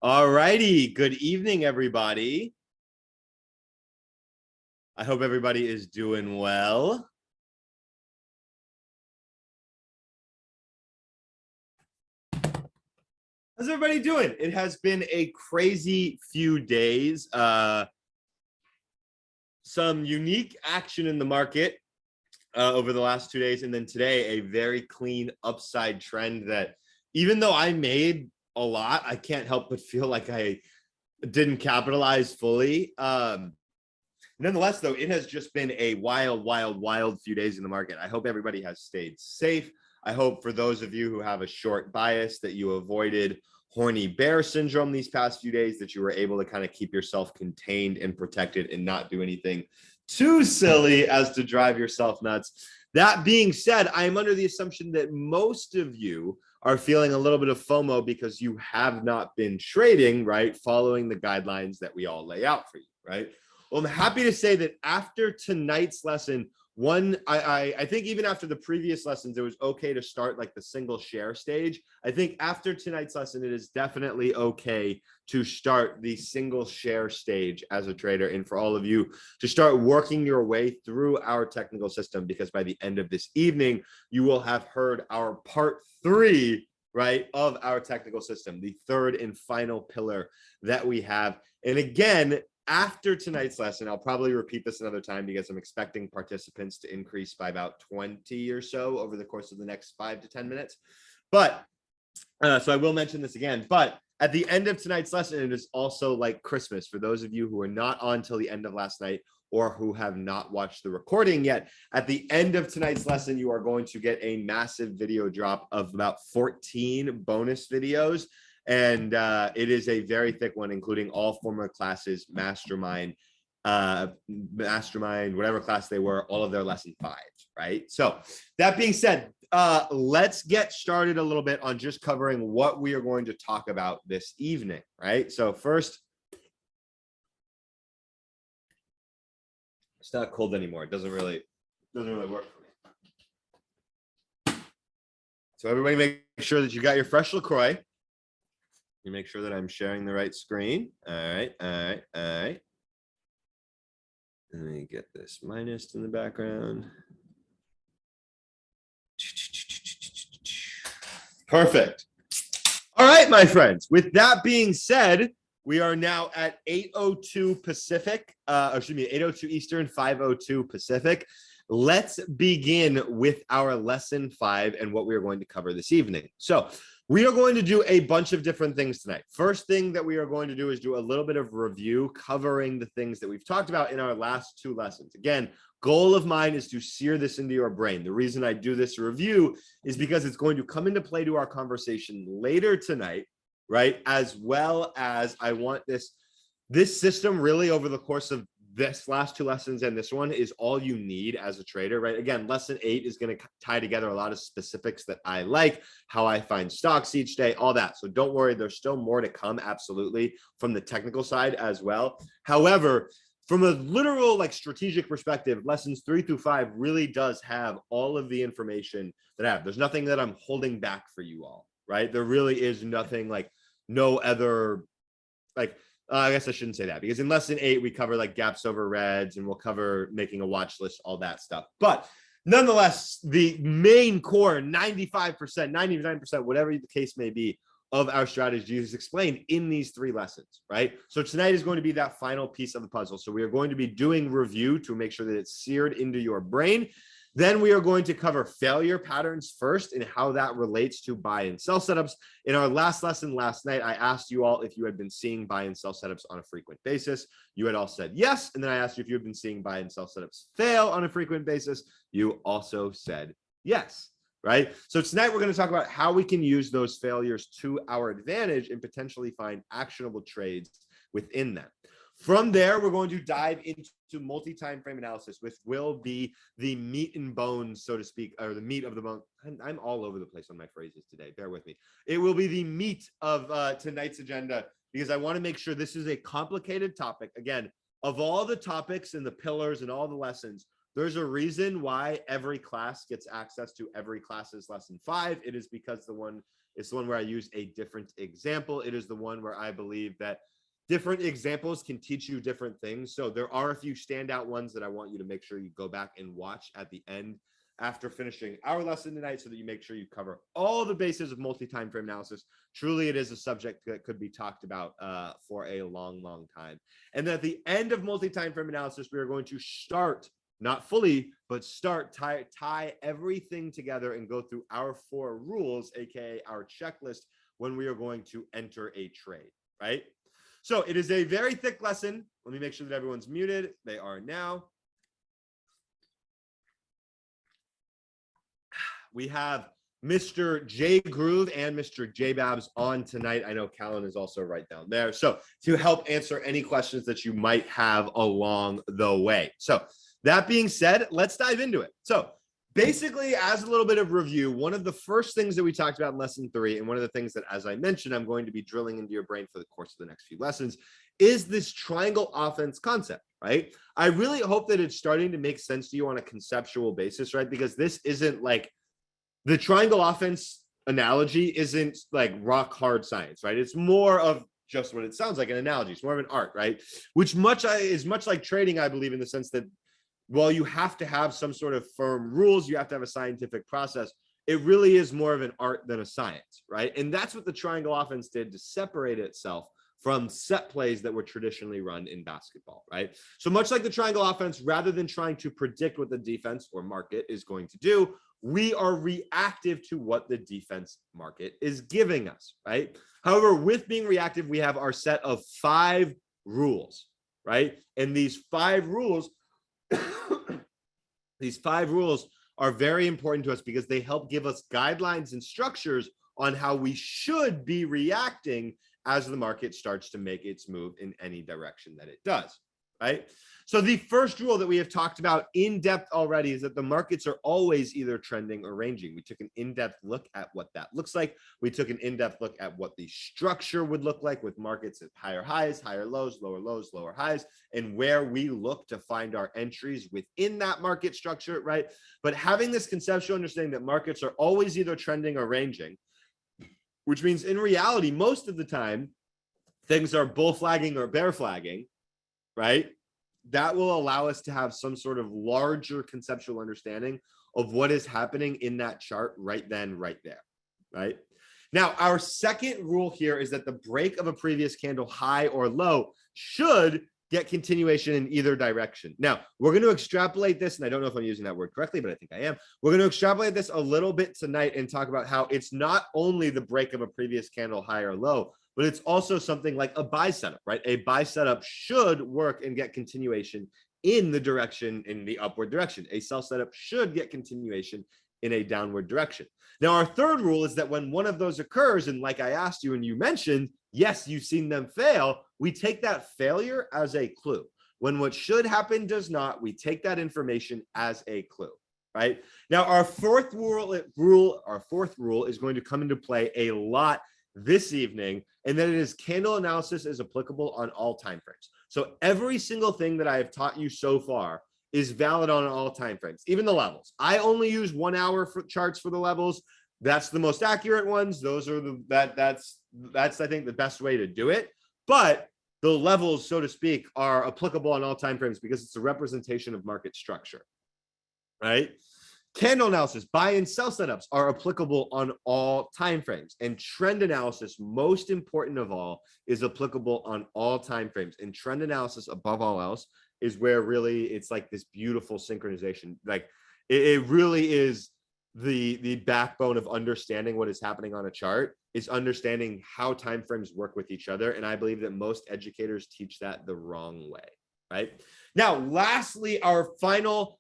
All righty. Good evening, everybody. I hope everybody is doing well. How's everybody doing? It has been a crazy few days. Some unique action in the market over the last 2 days. And then today, a very clean upside trend that even though I made a lot, I can't help but feel like I didn't capitalize fully. Nonetheless, though, it has just been a wild few days in the market. I hope everybody has stayed safe. I hope for those of you who have a short bias that you avoided horny bear syndrome these past few days, that you were able to kind of keep yourself contained and protected and not do anything too silly as to drive yourself nuts. That being said, I am under the assumption that most of you are feeling a little bit of FOMO because you have not been trading, right? Following the guidelines that we all lay out for you, right? Well, I'm happy to say that after tonight's lesson, I think even after the previous lessons, it was okay to start like the single share stage. I think after tonight's lesson, it is definitely okay to start the single share stage as a trader, and for all of you to start working your way through our technical system, because by the end of this evening, you will have heard our part 3, right, of our technical system, the third and final pillar that we have. And again, after tonight's lesson, I'll probably repeat this another time because I'm expecting participants to increase by about 20 or so over the course of the next 5 to 10 minutes. But so I will mention this again. But at the end of tonight's lesson, it is also like Christmas for those of you who are not on till the end of last night or who have not watched the recording yet. At the end of tonight's lesson, you are going to get a massive video drop of about 14 bonus videos. And it is a very thick one, including all former classes, mastermind, whatever class they were, all of their lesson 5s, right? So that being said, let's get started a little bit on just covering what we are going to talk about this evening, right? So first, it's not cold anymore. It doesn't really work for me. So everybody make sure that you got your fresh LaCroix. You make sure that I'm sharing the right screen. All right. Let me get this minus in the background. Perfect. All right, my friends. With that being said, we are now at 8:02 Pacific. 8:02 Eastern, 5:02 Pacific. Let's begin with our lesson 5 and what we are going to cover this evening. So we are going to do a bunch of different things tonight. First thing that we are going to do is do a little bit of review covering the things that we've talked about in our last 2 lessons. Again, goal of mine is to sear this into your brain. The reason I do this review is because it's going to come into play to our conversation later tonight, right? As well as I want this system really over the course of this last 2 lessons and this one is all you need as a trader, right? Again, lesson 8 is going to tie together a lot of specifics that I like, how I find stocks each day, all that. So don't worry, there's still more to come, absolutely, from the technical side as well. However, from a literal like strategic perspective, lessons 3 through 5 really does have all of the information that I have. There's nothing that I'm holding back for you all, right? There really is nothing, like no other, like, I guess I shouldn't say that, because in lesson 8, we cover like gaps over reds and we'll cover making a watch list, all that stuff. But nonetheless, the main core, 95%, 99%, whatever the case may be, of our strategy is explained in these 3 lessons, right? So tonight is going to be that final piece of the puzzle. So we are going to be doing review to make sure that it's seared into your brain. Then we are going to cover failure patterns first and how that relates to buy and sell setups. In our last lesson last night, I asked you all if you had been seeing buy and sell setups on a frequent basis. You had all said yes. And then I asked you if you had been seeing buy and sell setups fail on a frequent basis. You also said yes, right? So tonight we're going to talk about how we can use those failures to our advantage and potentially find actionable trades within them. From there, we're going to dive into multi-time frame analysis, which will be the meat and bones, so to speak, or the meat of the bone. I'm all over the place on my phrases today. Bear with me. It will be the meat of tonight's agenda, because I want to make sure this is a complicated topic. Again, of all the topics and the pillars and all the lessons, There's a reason why every class gets access to every class's lesson 5. It is because it's the one where I use a different example. It is the one where I believe that different examples can teach you different things. So there are a few standout ones that I want you to make sure you go back and watch at the end after finishing our lesson tonight, so that you make sure you cover all the bases of multi-time frame analysis. Truly, it is a subject that could be talked about for a long, long time. And then at the end of multi-time frame analysis, we are going to start, not fully, but tie everything together and go through our 4 rules, aka our checklist, when we are going to enter a trade, right? So it is a very thick lesson. Let me make sure that everyone's muted. They are now. We have Mr. J Groove and Mr. J Babs on tonight. I know Callan is also right down there. So to help answer any questions that you might have along the way. So that being said, let's dive into it. So basically, as a little bit of review, one of the first things that we talked about in lesson 3, and one of the things that, as I mentioned, I'm going to be drilling into your brain for the course of the next few lessons, is this triangle offense concept, right? I really hope that it's starting to make sense to you on a conceptual basis, right? Because this isn't like the triangle offense analogy isn't like rock hard science, right? It's more of just what it sounds like, an analogy. It's more of an art, right? Which is much like trading, I believe, in the sense that while you have to have some sort of firm rules, you have to have a scientific process, it really is more of an art than a science, right? And that's what the triangle offense did to separate itself from set plays that were traditionally run in basketball, right? So much like the triangle offense, rather than trying to predict what the defense or market is going to do, we are reactive to what the defense market is giving us, right? However, with being reactive, we have our set of 5 rules, right? And these 5 rules are very important to us because they help give us guidelines and structures on how we should be reacting as the market starts to make its move in any direction that it does, right? So the first rule that we have talked about in depth already is that the markets are always either trending or ranging. We took an in-depth look at what that looks like. We took an in-depth look at what the structure would look like with markets at higher highs, higher lows, lower highs, and where we look to find our entries within that market structure, right? But having this conceptual understanding that markets are always either trending or ranging, which means in reality, most of the time, things are bull flagging or bear flagging, right? That will allow us to have some sort of larger conceptual understanding of what is happening in that chart right then, right there, right? Now, our second rule here is that the break of a previous candle high or low should get continuation in either direction. Now, we're going to extrapolate this, and I don't know if I'm using that word correctly, but I think I am. We're going to extrapolate this a little bit tonight and talk about how it's not only the break of a previous candle high or low, but it's also something like a buy setup, right? A buy setup should work and get continuation in the upward direction. A sell setup should get continuation in a downward direction. Now, our third rule is that when one of those occurs, and like I asked you and you mentioned, yes, you've seen them fail, we take that failure as a clue. When what should happen does not, we take that information as a clue, right? Now, our fourth rule is going to come into play a lot this evening, and that it is candle analysis is applicable on all time frames. So every single thing that I have taught you so far is valid on all time frames, even the levels. I only use 1 hour for charts for the levels. That's the most accurate ones. Those are that's I think the best way to do it. But the levels, so to speak, are applicable on all time frames because it's a representation of market structure, right? Candle analysis, buy and sell setups are applicable on all time frames, and trend analysis, most important of all, is applicable on all time frames. And trend analysis, above all else, is where really it's like this beautiful synchronization. Like it really is the backbone of understanding what is happening on a chart, is understanding how time frames work with each other. And I believe that most educators teach that the wrong way, right? Now, lastly, our final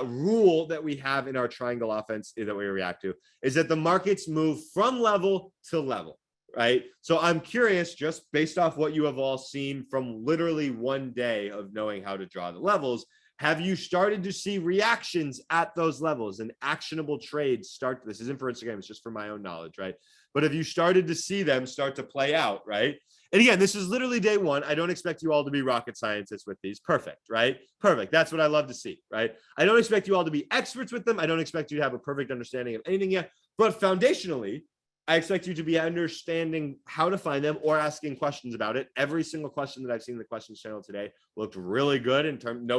rule that we have in our triangle offense that we react to is that the markets move from level to level, right? So I'm curious, just based off what you have all seen from literally one day of knowing how to draw the levels, Have you started to see reactions at those levels and actionable trades start? This isn't for Instagram, it's just for my own knowledge, right? But have you started to see them start to play out, right? And again, this is literally day one. I don't expect you all to be rocket scientists with these. Perfect, right? Perfect. That's what I love to see, right? I don't expect you all to be experts with them. I don't expect you to have a perfect understanding of anything yet. But foundationally, I expect you to be understanding how to find them or asking questions about it. Every single question that I've seen in the questions channel today looked really good in terms.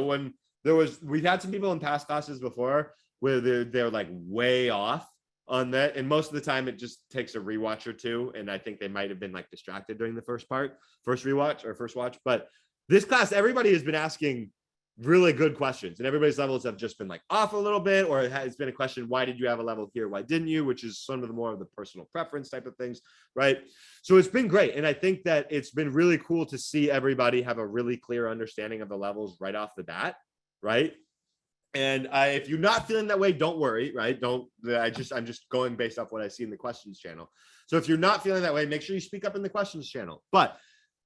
We've had some people in past classes before where they're like way off on that, and most of the time it just takes a rewatch or two, and I think they might have been like distracted during the first watch. But this class, everybody has been asking really good questions, and everybody's levels have just been like off a little bit, or it's been a question, why did you have a level here, why didn't you, which is some of the more of the personal preference type of things, right? So it's been great, and I think that it's been really cool to see everybody have a really clear understanding of the levels right off the bat, right? And if you're not feeling that way, don't worry, right? I'm just going based off what I see in the questions channel. So if you're not feeling that way, make sure you speak up in the questions channel. But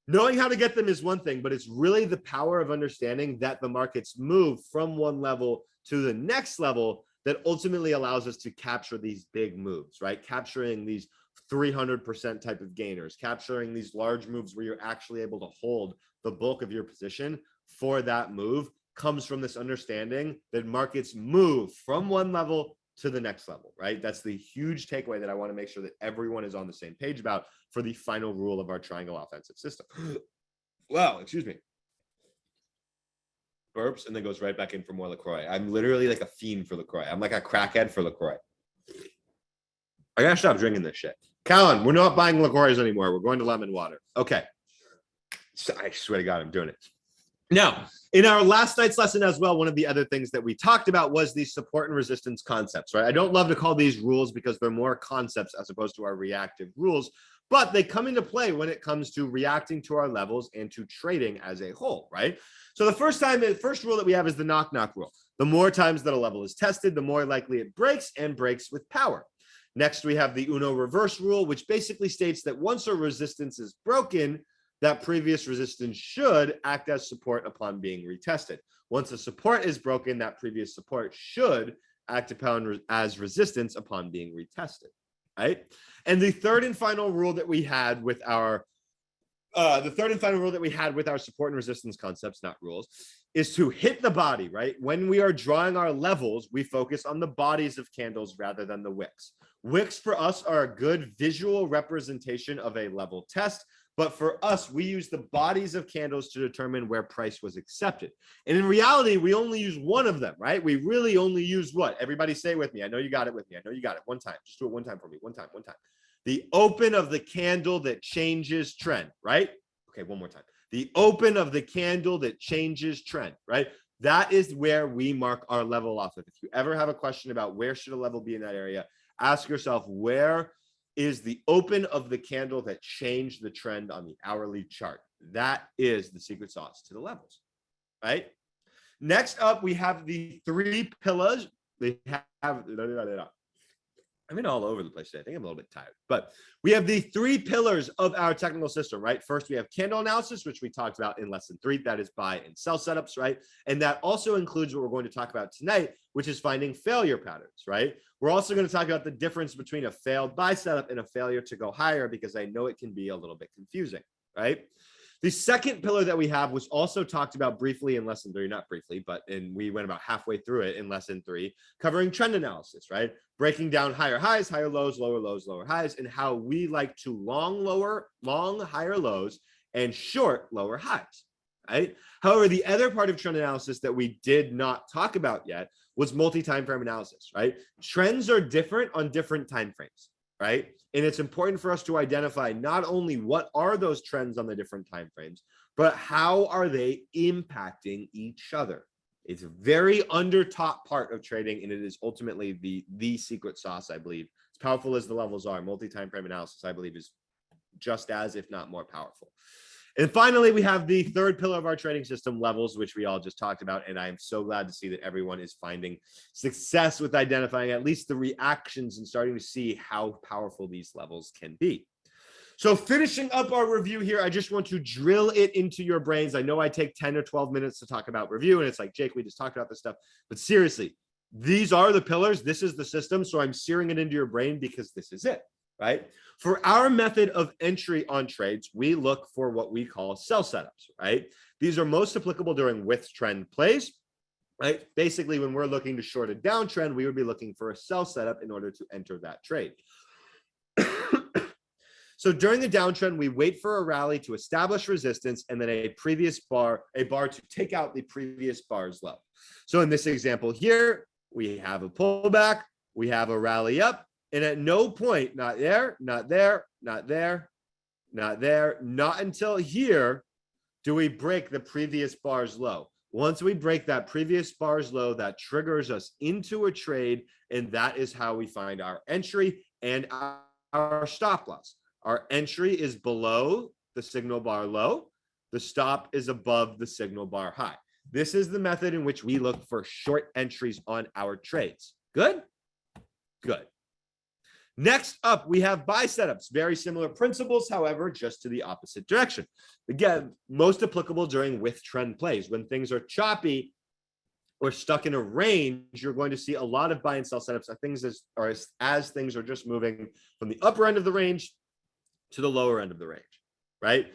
knowing how to get them is one thing, but it's really the power of understanding that the markets move from one level to the next level that ultimately allows us to capture these big moves, right? Capturing these 300% type of gainers, capturing these large moves where you're actually able to hold the bulk of your position for that move comes from this understanding that markets move from one level to the next level, right? That's the huge takeaway that I want to make sure that everyone is on the same page about for the final rule of our triangle offensive system. Wow, excuse me. Burps and then goes right back in for more LaCroix. I'm literally like a fiend for LaCroix. I'm like a crackhead for LaCroix. I gotta stop drinking this shit. Callan, we're not buying LaCroix anymore. We're going to lemon water. Okay. So I swear to God, I'm doing it. Now, in our last night's lesson as well, one of the other things that we talked about was these support and resistance concepts, right? I don't love to call these rules because they're more concepts as opposed to our reactive rules, but they come into play when it comes to reacting to our levels and to trading as a whole, right? So the first rule that we have is the knock-knock rule. The more times that a level is tested, the more likely it breaks and breaks with power. Next, we have the Uno reverse rule, which basically states that once a resistance is broken, that previous resistance should act as support upon being retested. Once a support is broken, that previous support should act upon as resistance upon being retested, right? And the third and final rule that we had with our support and resistance concepts, not rules, is to hit the body, right? When we are drawing our levels, we focus on the bodies of candles rather than the wicks. Wicks for us are a good visual representation of a level test. But for us, we use the bodies of candles to determine where price was accepted. And in reality, we only use one of them, right? We really only use what? Everybody say it with me. I know you got it with me. I know you got it. One time. Just do it one time for me. One time. The open of the candle that changes trend, right? Okay, one more time. The open of the candle that changes trend, right? That is where we mark our level off of. If you ever have a question about where should a level be in that area, ask yourself, where is the open of the candle that changed the trend on the hourly chart? That is the secret sauce to the levels, right? Next up, we have the three pillars. I've been all over the place today. I think I'm a little bit tired, but we have the three pillars of our technical system, right? First, we have candle analysis, which we talked about in lesson 3. That is buy and sell setups, right? And that also includes what we're going to talk about tonight, which is finding failure patterns, right? We're also going to talk about the difference between a failed buy setup and a failure to go higher, because I know it can be a little bit confusing, right? The second pillar that we have was also talked about briefly in lesson 3, not briefly, but we went about halfway through it in lesson 3, covering trend analysis, right? Breaking down higher highs, higher lows, lower highs, and how we like to long higher lows and short lower highs, right? However, the other part of trend analysis that we did not talk about yet was multi-time frame analysis, right? Trends are different on different time frames, right? And it's important for us to identify not only what are those trends on the different time frames, but how are they impacting each other. It's a very under top part of trading, and it is ultimately the secret sauce, I believe. As powerful as the levels are, multi-time frame analysis, I believe, is just as, if not more powerful. And finally, we have the third pillar of our trading system, levels, which we all just talked about. And I am so glad to see that everyone is finding success with identifying at least the reactions and starting to see how powerful these levels can be. So finishing up our review here, I just want to drill it into your brains. I know I take 10 or 12 minutes to talk about review, and it's like, Jake, we just talked about this stuff. But seriously, these are the pillars. This is the system. So I'm searing it into your brain because this is it, right? For our method of entry on trades, we look for what we call sell setups, right? These are most applicable during with trend plays, right? Basically, when we're looking to short a downtrend, we would be looking for a sell setup in order to enter that trade. So during the downtrend, we wait for a rally to establish resistance and then a bar to take out the previous bar's low. So in this example here, we have a pullback, we have a rally up, and at no point, not there, not there, not there, not there, not until here do we break the previous bar's low. Once we break that previous bar's low, that triggers us into a trade, and that is how we find our entry and our stop loss. Our entry is below the signal bar low. The stop is above the signal bar high. This is the method in which we look for short entries on our trades. Good? Good. Next up, we have buy setups. Very similar principles, however, just to the opposite direction. Again, most applicable during with trend plays. When things are choppy or stuck in a range, you're going to see a lot of buy and sell setups as things are just moving from the upper end of the range to the lower end of the range, right?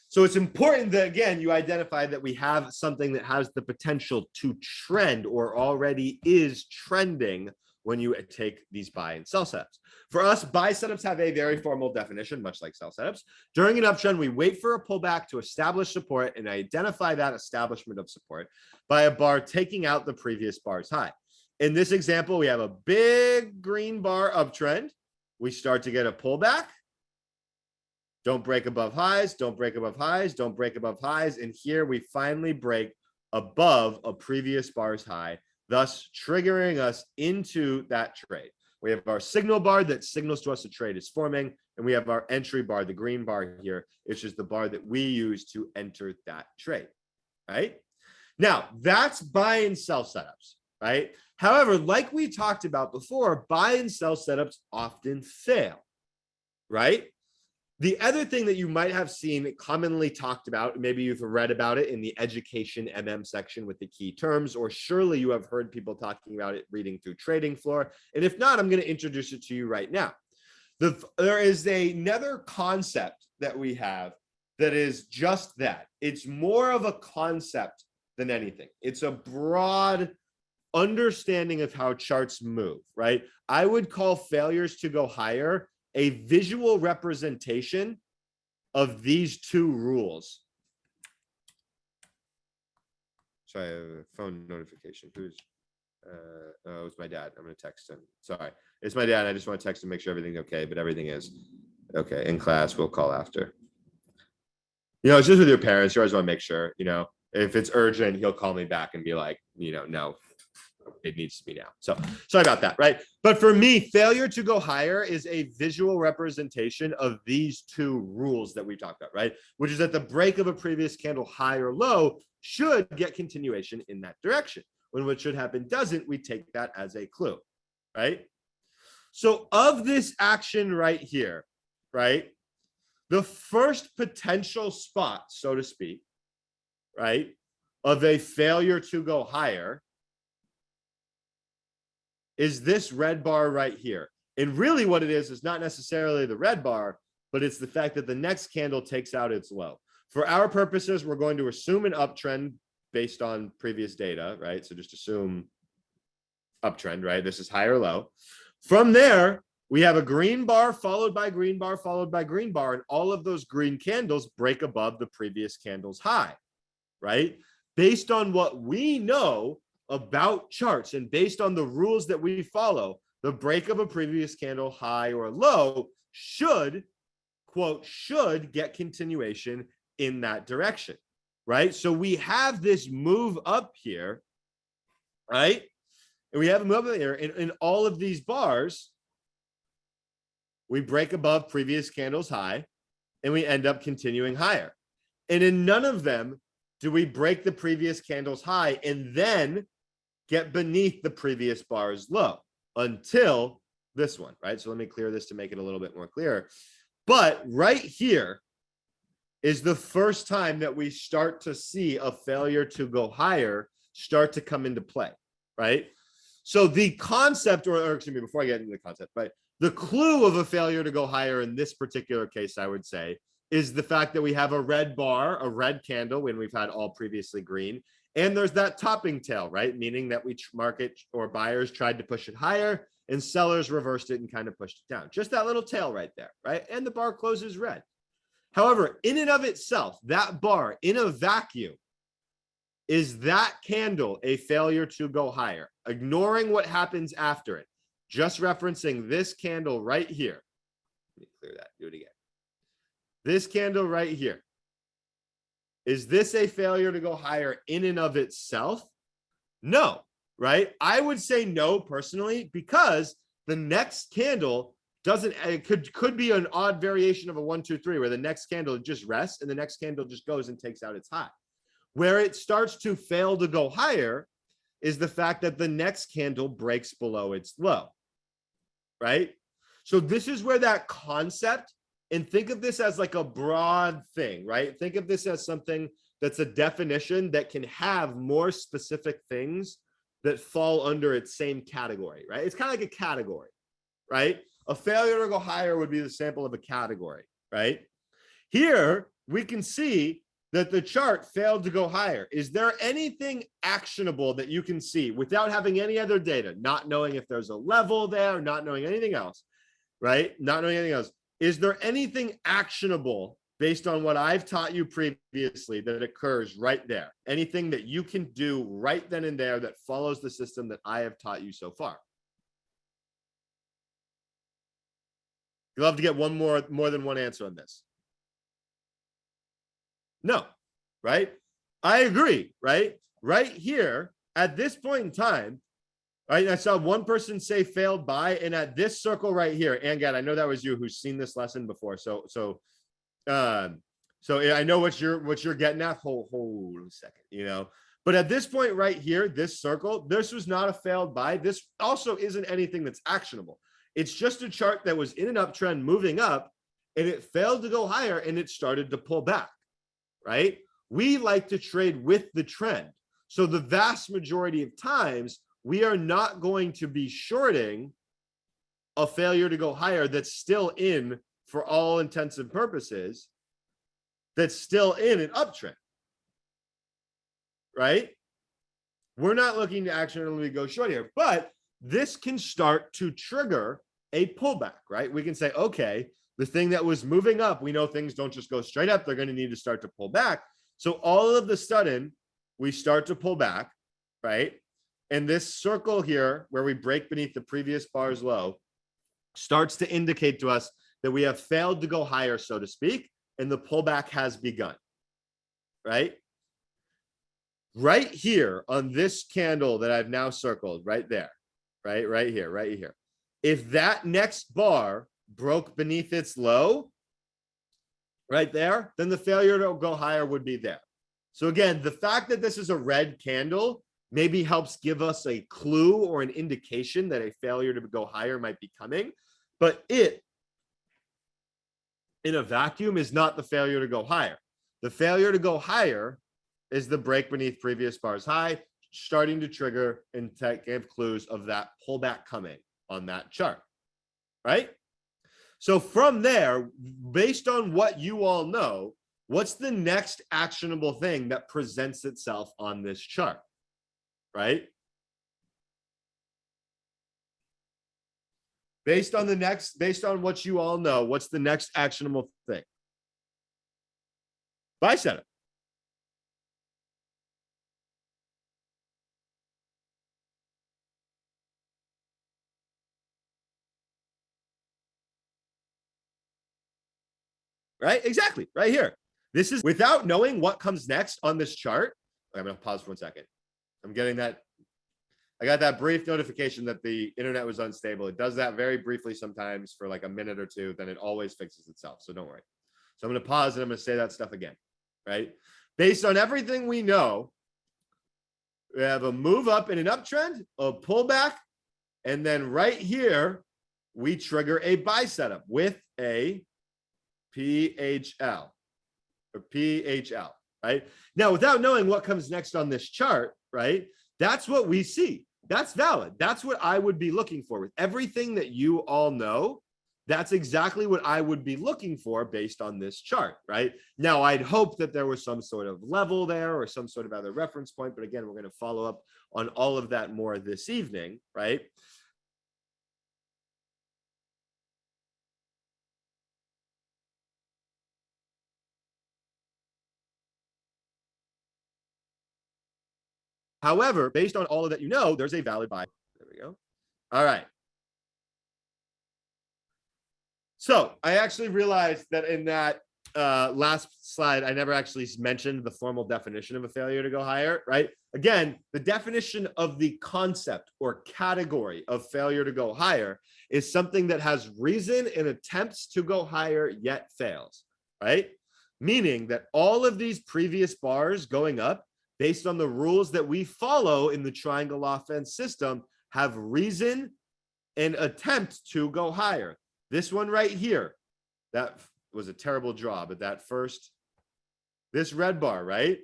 So it's important that, again, you identify that we have something that has the potential to trend or already is trending when you take these buy and sell setups. For us, buy setups have a very formal definition, much like sell setups. During an uptrend, we wait for a pullback to establish support and identify that establishment of support by a bar taking out the previous bar's high. In this example, we have a big green bar uptrend. We start to get a pullback. Don't break above highs, don't break above highs, don't break above highs. And here we finally break above a previous bar's high, thus triggering us into that trade. We have our signal bar that signals to us a trade is forming, and we have our entry bar, the green bar here, which is the bar that we use to enter that trade, right? Now, that's buy and sell setups, right? However, like we talked about before, buy and sell setups often fail, right? The other thing that you might have seen commonly talked about, maybe you've read about it in the education section with the key terms, or surely you have heard people talking about it reading through Trading Floor. And if not, I'm going to introduce it to you right now. There is another concept that we have that is just that. It's more of a concept than anything. It's a broad understanding of how charts move, right? I would call failures to go higher a visual representation of these two rules. Sorry, I have a phone notification. Who's oh, it's my dad. I'm gonna text him. Sorry, it's my dad. I just want to text him, make sure everything's okay, but everything is okay. In class, we'll call after. You know, it's just with your parents. You always want to make sure, you know, if it's urgent, he'll call me back and be like, you know, no, it needs to be now. So sorry about that, right? But for me, failure to go higher is a visual representation of these two rules that we talked about, right? Which is that the break of a previous candle high or low should get continuation in that direction. When what should happen doesn't, we take that as a clue, right? So of this action right here, right? The first potential spot, so to speak, right, of a failure to go higher is this red bar right here. And really what it is not necessarily the red bar, but it's the fact that the next candle takes out its low. For our purposes, we're going to assume an uptrend based on previous data, right? So just assume uptrend, right? This is high or low. From there, we have a green bar followed by green bar followed by green bar, and all of those green candles break above the previous candle's high, right? Based on what we know about charts and based on the rules that we follow, the break of a previous candle high or low should, quote, should get continuation in that direction, right? So we have this move up here, right? And we have a move up here in all of these bars. We break above previous candles high and we end up continuing higher. And in none of them do we break the previous candle's high and then get beneath the previous bar's low until this one, right? So let me clear this to make it a little bit more clear. But right here is the first time that we start to see a failure to go higher start to come into play, right? So the concept, or excuse me, before I get into the concept, but the clue of a failure to go higher in this particular case, I would say, is the fact that we have a red bar, a red candle when we've had all previously green. And there's that topping tail, right? Meaning that we market or buyers tried to push it higher and sellers reversed it and kind of pushed it down. Just that little tail right there, right? And the bar closes red. However, in and of itself, that bar in a vacuum, is that candle a failure to go higher? Ignoring what happens after it, just referencing this candle right here. Let me clear that, do it again. This candle right here. Is this a failure to go higher in and of itself? No, right? I would say no personally, because the next candle doesn't, it could be an odd variation of a 1, 2, 3, where the next candle just rests and the next candle just goes and takes out its high. Where it starts to fail to go higher is the fact that the next candle breaks below its low, right? So this is where that concept, and think of this as like a broad thing, right? Think of this as something that's a definition that can have more specific things that fall under its same category, right? It's kind of like a category, right? A failure to go higher would be the sample of a category, right? Here, we can see that the chart failed to go higher. Is there anything actionable that you can see without having any other data, not knowing if there's a level there, not knowing anything else, right? Not knowing anything else. Is there anything actionable based on what I've taught you previously that occurs right there? Anything that you can do right then and there that follows the system that I have taught you so far? You'll have to get more than one answer on this. No, right? I agree, right? Right here, at this point in time, right? I saw one person say failed by, and at this circle right here, Angad, I know that was you who's seen this lesson before. So I know what you're getting at. Hold a second, you know. But at this point right here, this circle, this was not a failed by. This also isn't anything that's actionable. It's just a chart that was in an uptrend moving up, and it failed to go higher, and it started to pull back, right? We like to trade with the trend. So the vast majority of times, we are not going to be shorting a failure to go higher that's still in, for all intents and purposes, that's still in an uptrend, right? We're not looking to actually go short here, but this can start to trigger a pullback, right? We can say, okay, the thing that was moving up, we know things don't just go straight up. They're going to need to start to pull back. So all of the sudden, we start to pull back, right? And this circle here, where we break beneath the previous bar's low, starts to indicate to us that we have failed to go higher, so to speak, and the pullback has begun, right? Right here on this candle that I've now circled, right there, right here. If that next bar broke beneath its low, right there, then the failure to go higher would be there. So again, the fact that this is a red candle maybe helps give us a clue or an indication that a failure to go higher might be coming, but it, in a vacuum, is not the failure to go higher. The failure to go higher is the break beneath previous bar's high, starting to trigger and give clues of that pullback coming on that chart, right? So from there, based on what you all know, what's the next actionable thing that presents itself on this chart, right? Based on what you all know, what's the next actionable thing? Buy setup. Right? Exactly. Right here. This is without knowing what comes next on this chart. I'm going to pause for 1 second. I'm getting that. I got that brief notification that the internet was unstable. It does that very briefly sometimes for like a minute or two. Then it always fixes itself. So don't worry. So I'm going to pause and I'm going to say that stuff again. Right? Based on everything we know, we have a move up in an uptrend, a pullback, and then right here, we trigger a buy setup with a PHL or PHL, right? Now, without knowing what comes next on this chart, right? That's what we see. That's valid. That's what I would be looking for with everything that you all know. That's exactly what I would be looking for based on this chart, right? Now, I'd hope that there was some sort of level there or some sort of other reference point. But again, we're going to follow up on all of that more this evening, right? However, based on all of that, you know, there's a valid buy. There we go. All right. So I actually realized that in that last slide, I never actually mentioned the formal definition of a failure to go higher, right? Again, the definition of the concept or category of failure to go higher is something that has reason and attempts to go higher yet fails, right? Meaning that all of these previous bars going up based on the rules that we follow in the triangle offense system have reason and attempt to go higher. This one right here, that was a terrible draw, but that first, this red bar, right,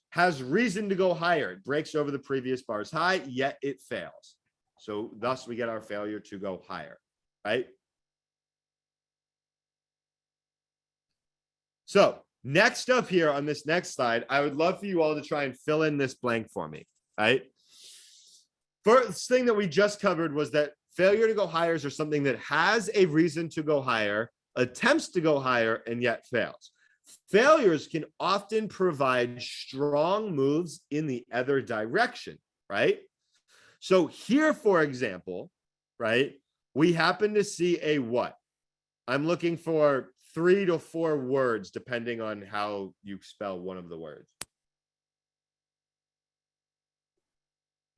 has reason to go higher. It breaks over the previous bar's high, yet it fails. So thus we get our failure to go higher, right? So next up here on this next slide, I would love for you all to try and fill in this blank for me, right? First thing that we just covered was that failure to go higher are something that has a reason to go higher, attempts to go higher, and yet fails. Failures can often provide strong moves in the other direction, right? So here, for example, right, we happen to see a what? I'm looking for 3 to 4 words, depending on how you spell one of the words.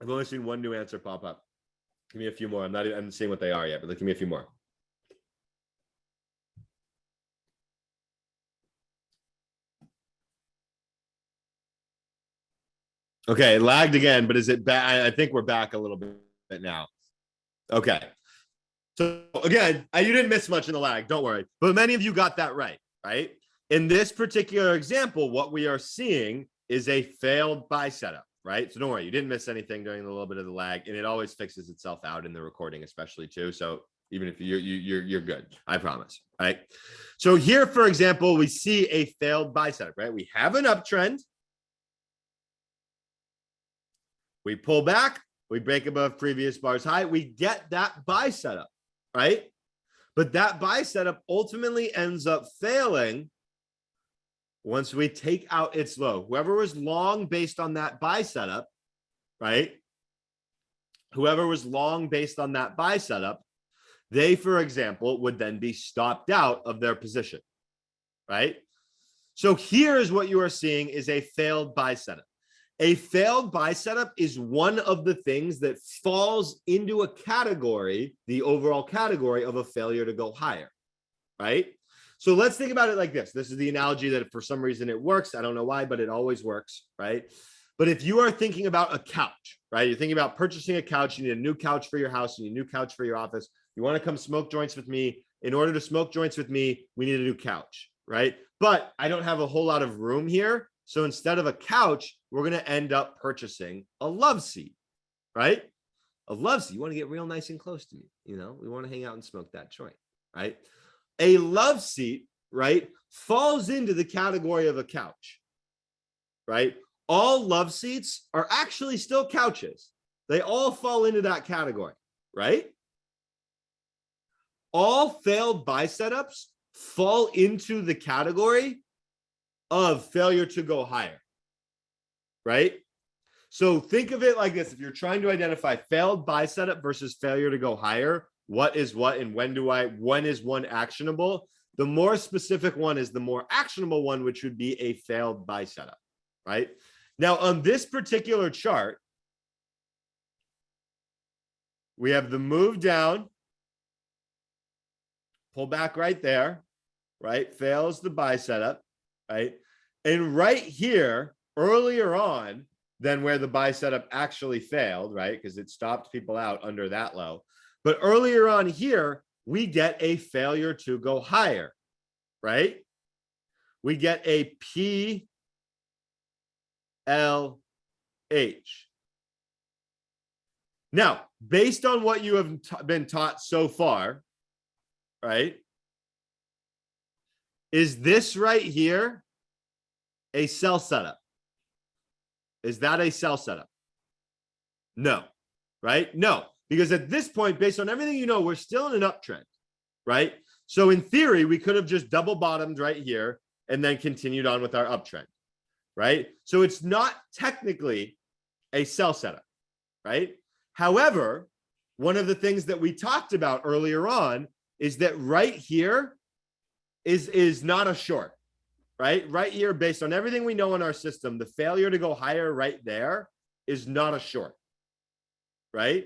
I've only seen one new answer pop up. Give me a few more. I'm seeing what they are yet, but give me a few more. Okay, it lagged again, but is it back? I think we're back a little bit now. Okay. So again, you didn't miss much in the lag, don't worry. But many of you got that right, right? In this particular example, what we are seeing is a failed buy setup, right? So don't worry, you didn't miss anything during the little bit of the lag, and it always fixes itself out in the recording, especially too. So even if you're good, I promise, right? So here, for example, we see a failed buy setup, right? We have an uptrend. We pull back, we break above previous bar's high, we get that buy setup, right? But that buy setup ultimately ends up failing once we take out its low. Whoever was long based on that buy setup, right? Whoever was long based on that buy setup, they, for example, would then be stopped out of their position, right? So here's what you are seeing is a failed buy setup. A failed buy setup is one of the things that falls into a category, the overall category of a failure to go higher, right? So let's think about it like this. This is the analogy that for some reason it works. I don't know why, but it always works, right? But if you are thinking about a couch, right? You're thinking about purchasing a couch. You need a new couch for your house. You need a new couch for your office. You want to come smoke joints with me. In order to smoke joints with me, we need a new couch, right? But I don't have a whole lot of room here. So instead of a couch, we're going to end up purchasing a love seat, right? A love seat. You want to get real nice and close to me. You know, we want to hang out and smoke that joint, right? A love seat, right, falls into the category of a couch, right? All love seats are actually still couches. They all fall into that category, right? All failed buy setups fall into the category of failure to go higher, right? So think of it like this. If you're trying to identify failed buy setup versus failure to go higher, what is what and when is one actionable? The more specific one is the more actionable one, which would be a failed buy setup, right? Now on this particular chart, we have the move down, pull back right there, right? Fails the buy setup, right? And right here, earlier on than where the buy setup actually failed, right? Because it stopped people out under that low. But earlier on here, we get a failure to go higher, right? we get a PLH. Now, based on what you have been taught so far, right, is this right here a cell setup? Is that a cell setup? No, right? No, because at this point, based on everything you know, we're still in an uptrend, right? So in theory, we could have just double bottomed right here and then continued on with our uptrend, right? So it's not technically a sell setup, right? However, one of the things that we talked about earlier on is that right here is not a short, right? Right here, based on everything we know in our system, the failure to go higher right there is not a short, right?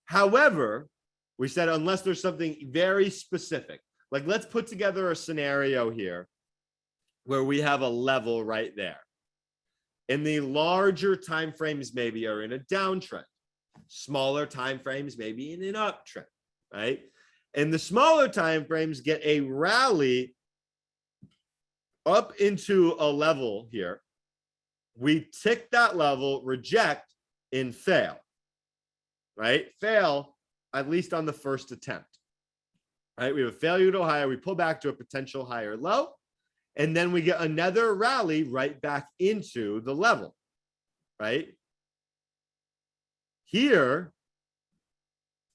However, we said unless there's something very specific, like let's put together a scenario here where we have a level right there. And the larger time frames maybe are in a downtrend. Smaller time frames maybe in an uptrend, right? And the smaller time frames get a rally up into a level here. We tick that level, reject, and fail, right? Fail at least on the first attempt, right? We have a failure to go higher. We pull back to a potential higher low, and then we get another rally right back into the level, right? Here,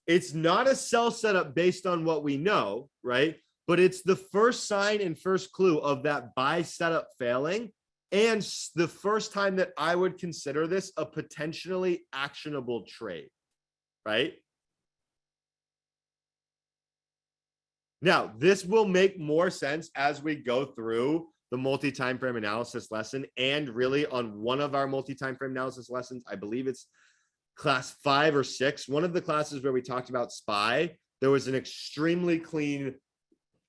it's not a sell setup based on what we know, right? But it's the first sign and first clue of that buy setup failing, and the first time that I would consider this a potentially actionable trade, right? Now, this will make more sense as we go through the multi-time frame analysis lesson, and really on one of our multi-time frame analysis lessons, I believe it's class 5 or 6, one of the classes where we talked about SPY, there was an extremely clean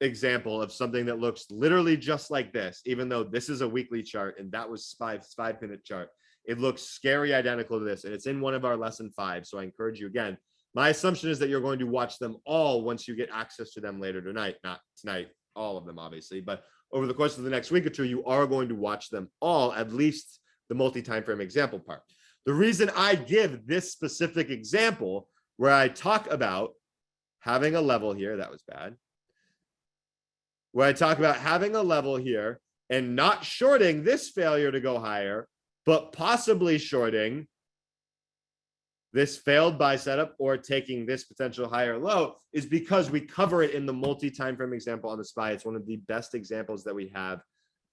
example of something that looks literally just like this, even though this is a weekly chart and that was SPY's 5-minute chart. It looks scary identical to this, and it's in one of our lesson 5. So I encourage you again. My assumption is that you're going to watch them all once you get access to them later tonight. Not tonight, all of them, obviously, but over the course of the next week or two, you are going to watch them all, at least the multi-time frame example part. The reason I give this specific example where I talk about having a level here, that was bad, where I talk about having a level here and not shorting this failure to go higher, but possibly shorting this failed buy setup or taking this potential higher low, is because we cover it in the multi-time frame example on the SPY. It's one of the best examples that we have.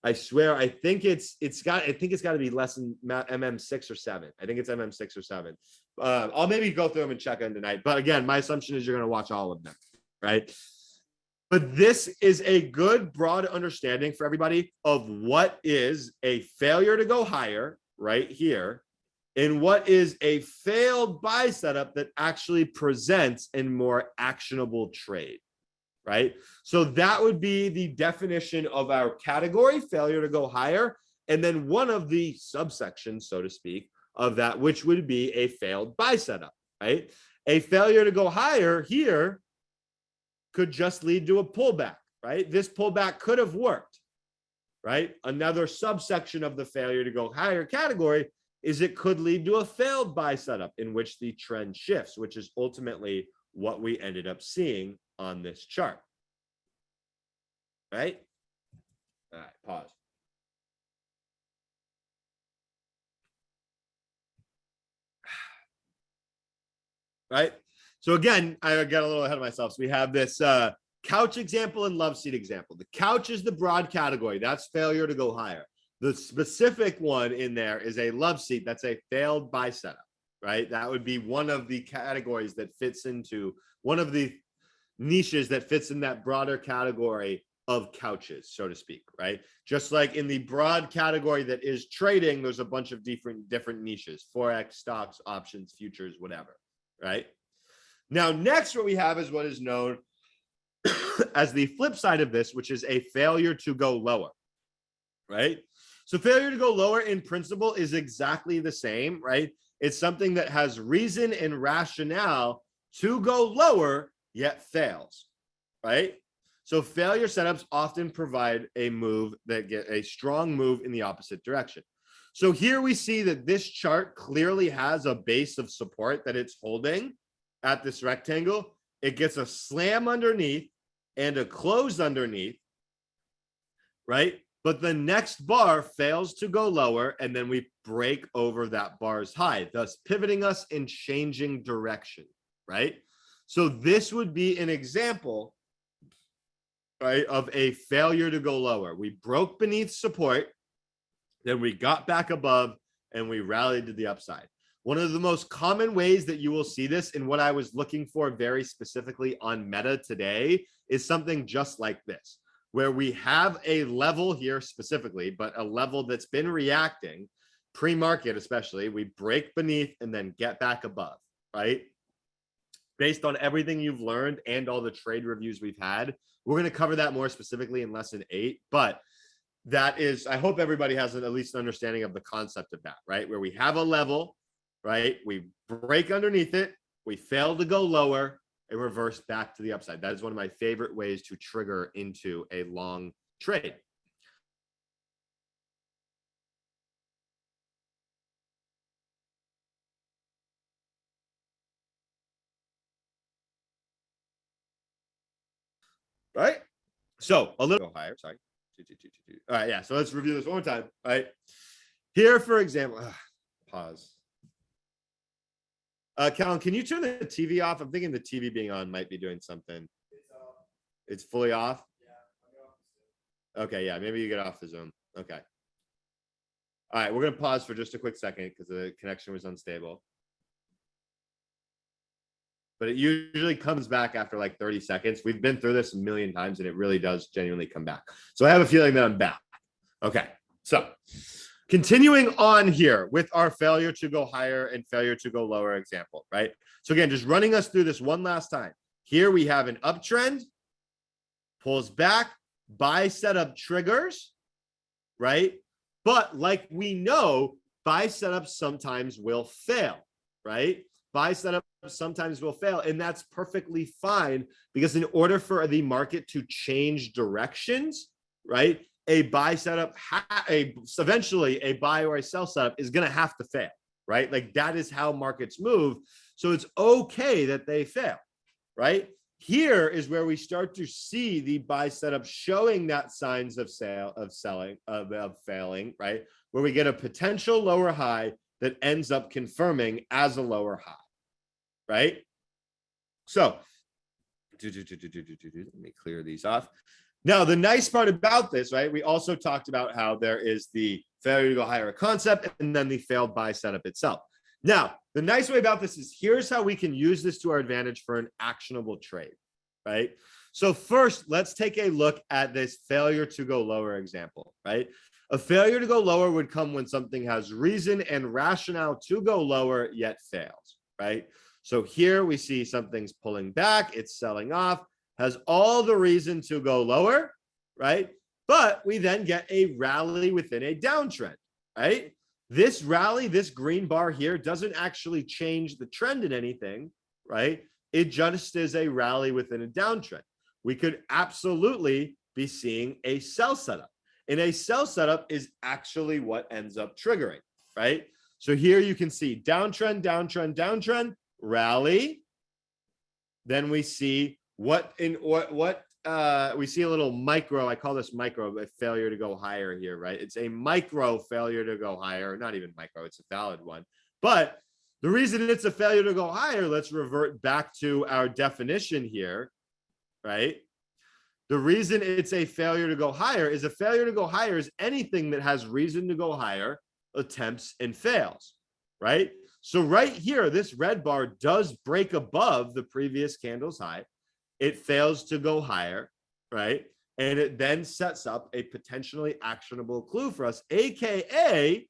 I swear, I think it's got to be less than MM6 or 7. I think it's MM6 or 7. I'll maybe go through them and check in tonight. But again, my assumption is you're going to watch all of them, right? But this is a good broad understanding for everybody of what is a failure to go higher right here, and what is a failed buy setup that actually presents a more actionable trade, right? So that would be the definition of our category, failure to go higher, and then one of the subsections, so to speak, of that, which would be a failed buy setup, right? A failure to go higher here could just lead to a pullback, right? This pullback could have worked, right? Another subsection of the failure to go higher category is it could lead to a failed buy setup in which the trend shifts, which is ultimately what we ended up seeing on this chart, right? All right, pause. Right? So again, I got a little ahead of myself. So we have this couch example and love seat example. The couch is the broad category. That's failure to go higher. The specific one in there is a love seat. That's a failed buy setup, right? That would be one of the categories that fits into one of the niches that fits in that broader category of couches, so to speak, right? Just like in the broad category that is trading, there's a bunch of different niches, Forex, stocks, options, futures, whatever, right? Now, next, what we have is what is known as the flip side of this, which is a failure to go lower, right? So failure to go lower in principle is exactly the same, right? It's something that has reason and rationale to go lower, yet fails, right? So failure setups often provide a move that get a strong move in the opposite direction. So here we see that this chart clearly has a base of support that it's holding at this rectangle. It gets a slam underneath and a close underneath, right? But the next bar fails to go lower, and then we break over that bar's high, thus pivoting us and changing direction, right? So this would be an example, right, of a failure to go lower. We broke beneath support, then we got back above, and we rallied to the upside. One of the most common ways that you will see this, and what I was looking for very specifically on Meta today, is something just like this, where we have a level here specifically, but a level that's been reacting pre-market, especially. We break beneath and then get back above, right? Based on everything you've learned and all the trade reviews we've had, we're going to cover that more specifically in lesson 8. But that is, I hope everybody has at least an understanding of the concept of that, right? Where we have a level, right? We break underneath it, we fail to go lower, and reverse back to the upside. That is one of my favorite ways to trigger into a long trade. Right? So a little higher, sorry. All right, yeah. So let's review this one more time. All right. Here, for example, pause. Callan, can you turn the TV off? I'm thinking the TV being on might be doing something. It's fully off? Yeah. Okay, yeah. Maybe you get off the Zoom. Okay. All right, we're going to pause for just a quick second because the connection was unstable. But it usually comes back after like 30 seconds. We've been through this a million times, and it really does genuinely come back. So I have a feeling that I'm back. Okay, so continuing on here with our failure to go higher and failure to go lower example, right? So again, just running us through this one last time. Here we have an uptrend, pulls back, buy setup triggers, right? But like we know, buy setups sometimes will fail, right? Buy setup sometimes will fail, and that's perfectly fine, because in order for the market to change directions, right, a buy setup, eventually a buy or a sell setup is going to have to fail, right? Like that is how markets move. So it's okay that they fail, right? Here is where we start to see the buy setup showing that signs of failing, right? Where we get a potential lower high that ends up confirming as a lower high, right? So let me clear these off. Now, the nice part about this, right? We also talked about how there is the failure to go higher concept and then the failed buy setup itself. Now, the nice way about this is here's how we can use this to our advantage for an actionable trade, right? So first, let's take a look at this failure to go lower example, right? A failure to go lower would come when something has reason and rationale to go lower, yet fails, right? So here we see something's pulling back, it's selling off, has all the reason to go lower, right? But we then get a rally within a downtrend, right? This rally, this green bar here, doesn't actually change the trend in anything, right? It just is a rally within a downtrend. We could absolutely be seeing a sell setup. And a sell setup is actually what ends up triggering, right? So here you can see downtrend, downtrend, downtrend, rally. Then we see we see a little micro, I call this micro, a failure to go higher here, right? It's a micro failure to go higher, not even micro, it's a valid one. But the reason it's a failure to go higher, let's revert back to our definition here, right? The reason it's a failure to go higher is anything that has reason to go higher, attempts and fails, right? So right here, this red bar does break above the previous candle's high. It fails to go higher, right? And it then sets up a potentially actionable clue for us, AKA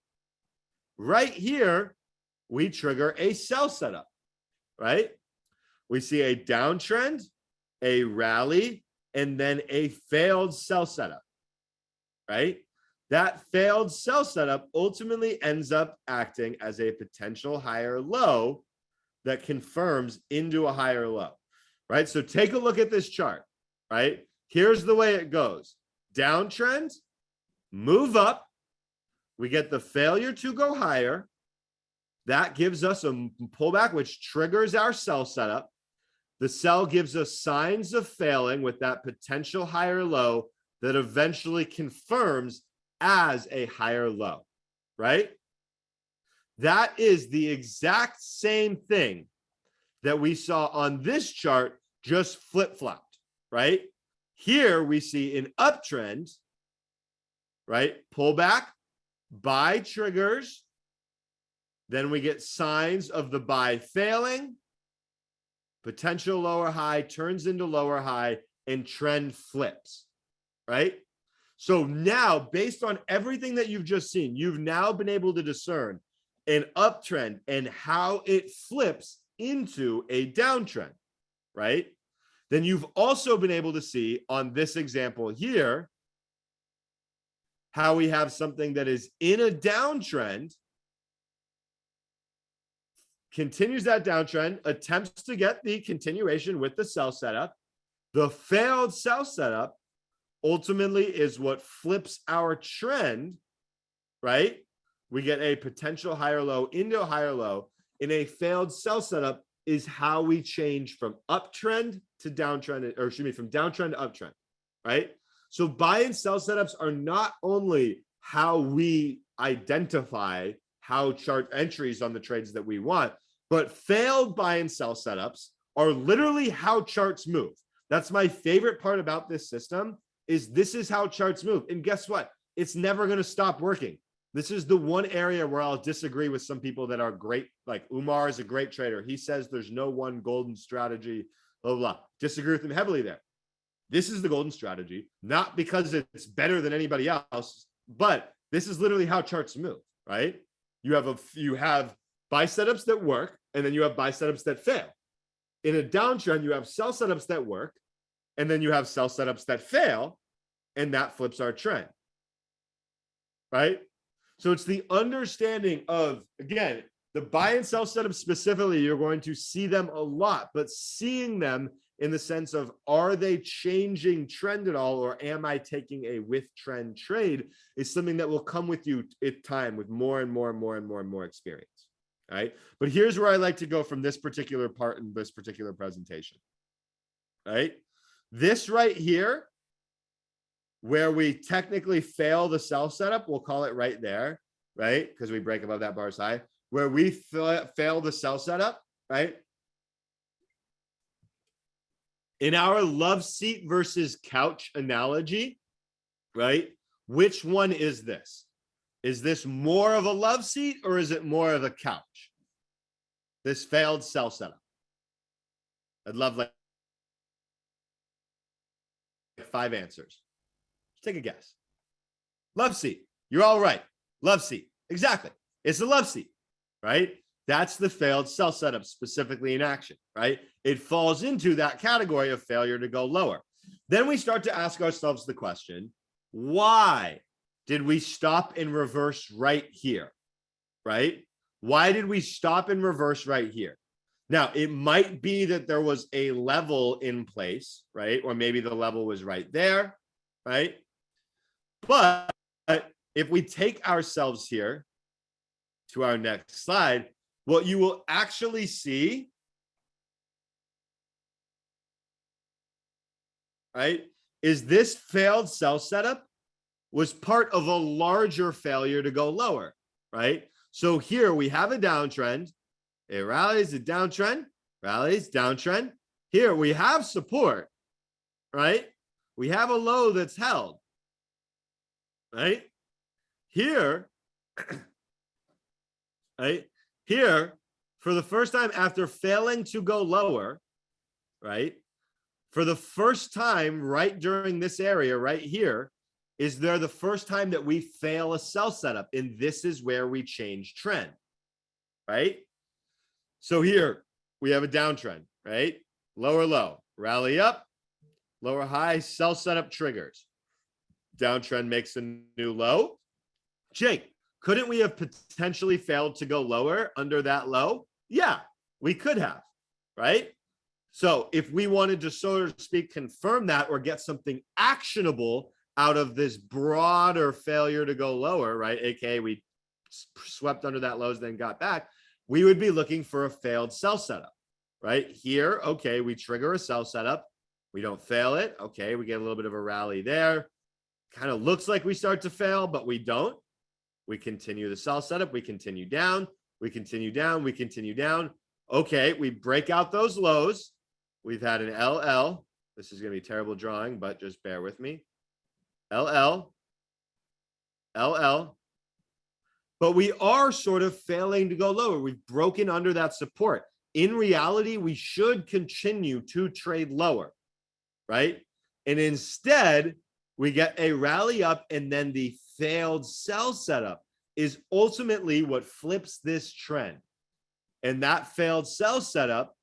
right here, we trigger a sell setup, right? We see a downtrend, a rally, and then a failed sell setup, right? That failed sell setup ultimately ends up acting as a potential higher low that confirms into a higher low, right? So take a look at this chart, right? Here's the way it goes. Downtrend, move up. We get the failure to go higher. That gives us a pullback, which triggers our sell setup. The sell gives us signs of failing with that potential higher low that eventually confirms as a higher low, right? That is the exact same thing that we saw on this chart, just flip-flopped, right? Here we see an uptrend, right? Pullback, buy triggers. Then we get signs of the buy failing. Potential lower high turns into lower high and trend flips, right? So now, based on everything that you've just seen, you've now been able to discern an uptrend and how it flips into a downtrend, right? Then you've also been able to see on this example here how we have something that is in a downtrend, continues that downtrend, attempts to get the continuation with the sell setup. The failed sell setup ultimately is what flips our trend, right? We get a potential higher low into a higher low. In a failed sell setup is how we change from uptrend to downtrend, or excuse me, from downtrend to uptrend, right? So buy and sell setups are not only how we identify how chart entries on the trades that we want, but failed buy and sell setups are literally how charts move. That's my favorite part about this system, is this is how charts move. And guess what? It's never going to stop working. This is the one area where I'll disagree with some people that are great. Like Umar is a great trader. He says there's no one golden strategy, blah, blah, blah. Disagree with him heavily there. This is the golden strategy, not because it's better than anybody else, but this is literally how charts move, right? You have buy setups that work, and then you have buy setups that fail. In a downtrend, you have sell setups that work, and then you have sell setups that fail, and that flips our trend, right? So it's the understanding of, again, the buy and sell setups specifically, you're going to see them a lot, but seeing them in the sense of, are they changing trend at all, or am I taking a with trend trade, is something that will come with you at time with more and more and more and more and more experience. All right. But here's where I like to go from this particular part in this particular presentation. All right. This right here, where we technically fail the sell setup, we'll call it right there, right? Because we break above that bar's high, where we fail the sell setup, right? In our love seat versus couch analogy, right? Which one is this? Is this more of a love seat or is it more of a couch? This failed sell setup. I'd love like 5 answers. Just take a guess. Love seat. You're all right. Love seat. Exactly. It's a love seat, right? That's the failed sell setup specifically in action, right? It falls into that category of failure to go lower. Then we start to ask ourselves the question, why did we stop in reverse right here, right? Why did we stop in reverse right here? Now, it might be that there was a level in place, right? Or maybe the level was right there, right? But if we take ourselves here to our next slide, what you will actually see, right, is this failed sell setup was part of a larger failure to go lower, right? So here we have a downtrend. It rallies, a downtrend, rallies, downtrend. Here we have support, right? We have a low that's held, right? Here, right? Here, for the first time after failing to go lower, right? For the first time right during this area right here, is there the first time that we fail a sell setup, and this is where we change trend, right? So here we have a downtrend, right? Lower low, rally up, lower high, sell setup triggers. Downtrend makes a new low. Jake, couldn't we have potentially failed to go lower under that low? Yeah, we could have, right? So if we wanted to, so to speak, confirm that or get something actionable out of this broader failure to go lower, right? AKA we swept under that lows, then got back, we would be looking for a failed sell setup, right? Here, okay, we trigger a sell setup. We don't fail it. Okay, we get a little bit of a rally there. Kind of looks like we start to fail, but we don't. We continue the sell setup. We continue down. We continue down. We continue down. Okay, we break out those lows. We've had an LL. This is going to be terrible drawing, but just bear with me. LL. LL. But we are sort of failing to go lower. We've broken under that support. In reality, we should continue to trade lower, right? And instead, we get a rally up, and then the failed sell setup is ultimately what flips this trend. And that failed sell setup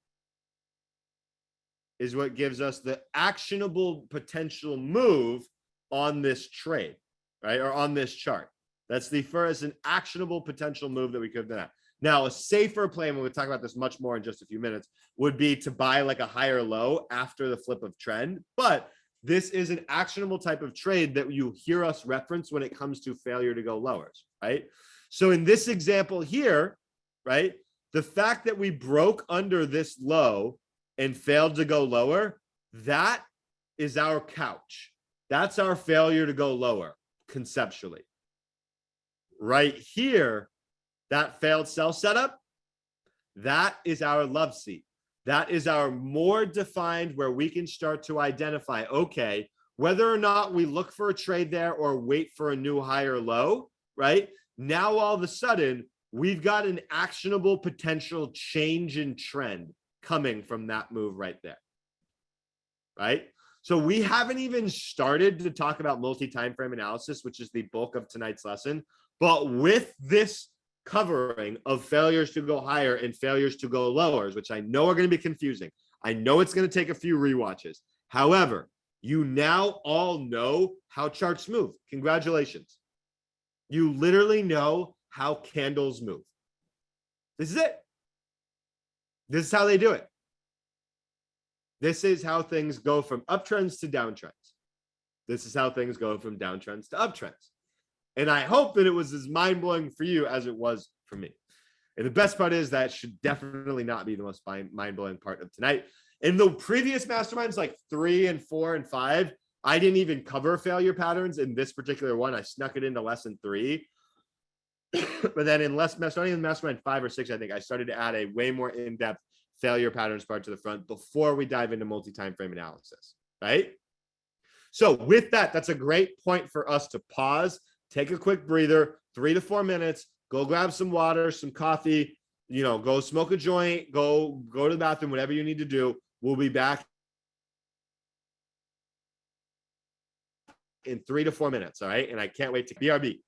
is what gives us the actionable potential move on this trade, right? Or on this chart. That's the first an actionable potential move that we could have done. Now, a safer play, and we'll talk about this much more in just a few minutes, would be to buy like a higher low after the flip of trend. But this is an actionable type of trade that you hear us reference when it comes to failure to go lowers, right? So in this example here, right, the fact that we broke under this low and failed to go lower, that is our couch. That's our failure to go lower conceptually. Right here, that failed sell setup, that is our love seat. That is our more defined where we can start to identify, okay, whether or not we look for a trade there or wait for a new higher low, right? Now, all of a sudden, we've got an actionable potential change in trend coming from that move right there, right? So we haven't even started to talk about multi-time frame analysis, which is the bulk of tonight's lesson. But with this covering of failures to go higher and failures to go lowers, which I know are going to be confusing. I know it's going to take a few rewatches. However, you now all know how charts move. Congratulations. You literally know how candles move. This is it. This is how they do it. This is how things go from uptrends to downtrends. This is how things go from downtrends to uptrends. And I hope that it was as mind-blowing for you as it was for me. And the best part is that should definitely not be the most mind-blowing part of tonight. In the previous masterminds, like 3 and 4 and 5, I didn't even cover failure patterns. In this particular one, I snuck it into lesson 3. But then starting in mastermind 5 or 6, I think I started to add a way more in-depth failure patterns part to the front before we dive into multi-time frame analysis, right? So with that, that's a great point for us to pause. Take a quick breather, 3 to 4 minutes, go grab some water, some coffee, go smoke a joint, go to the bathroom, whatever you need to do. We'll be back in 3 to 4 minutes. All right. And I can't wait to BRB.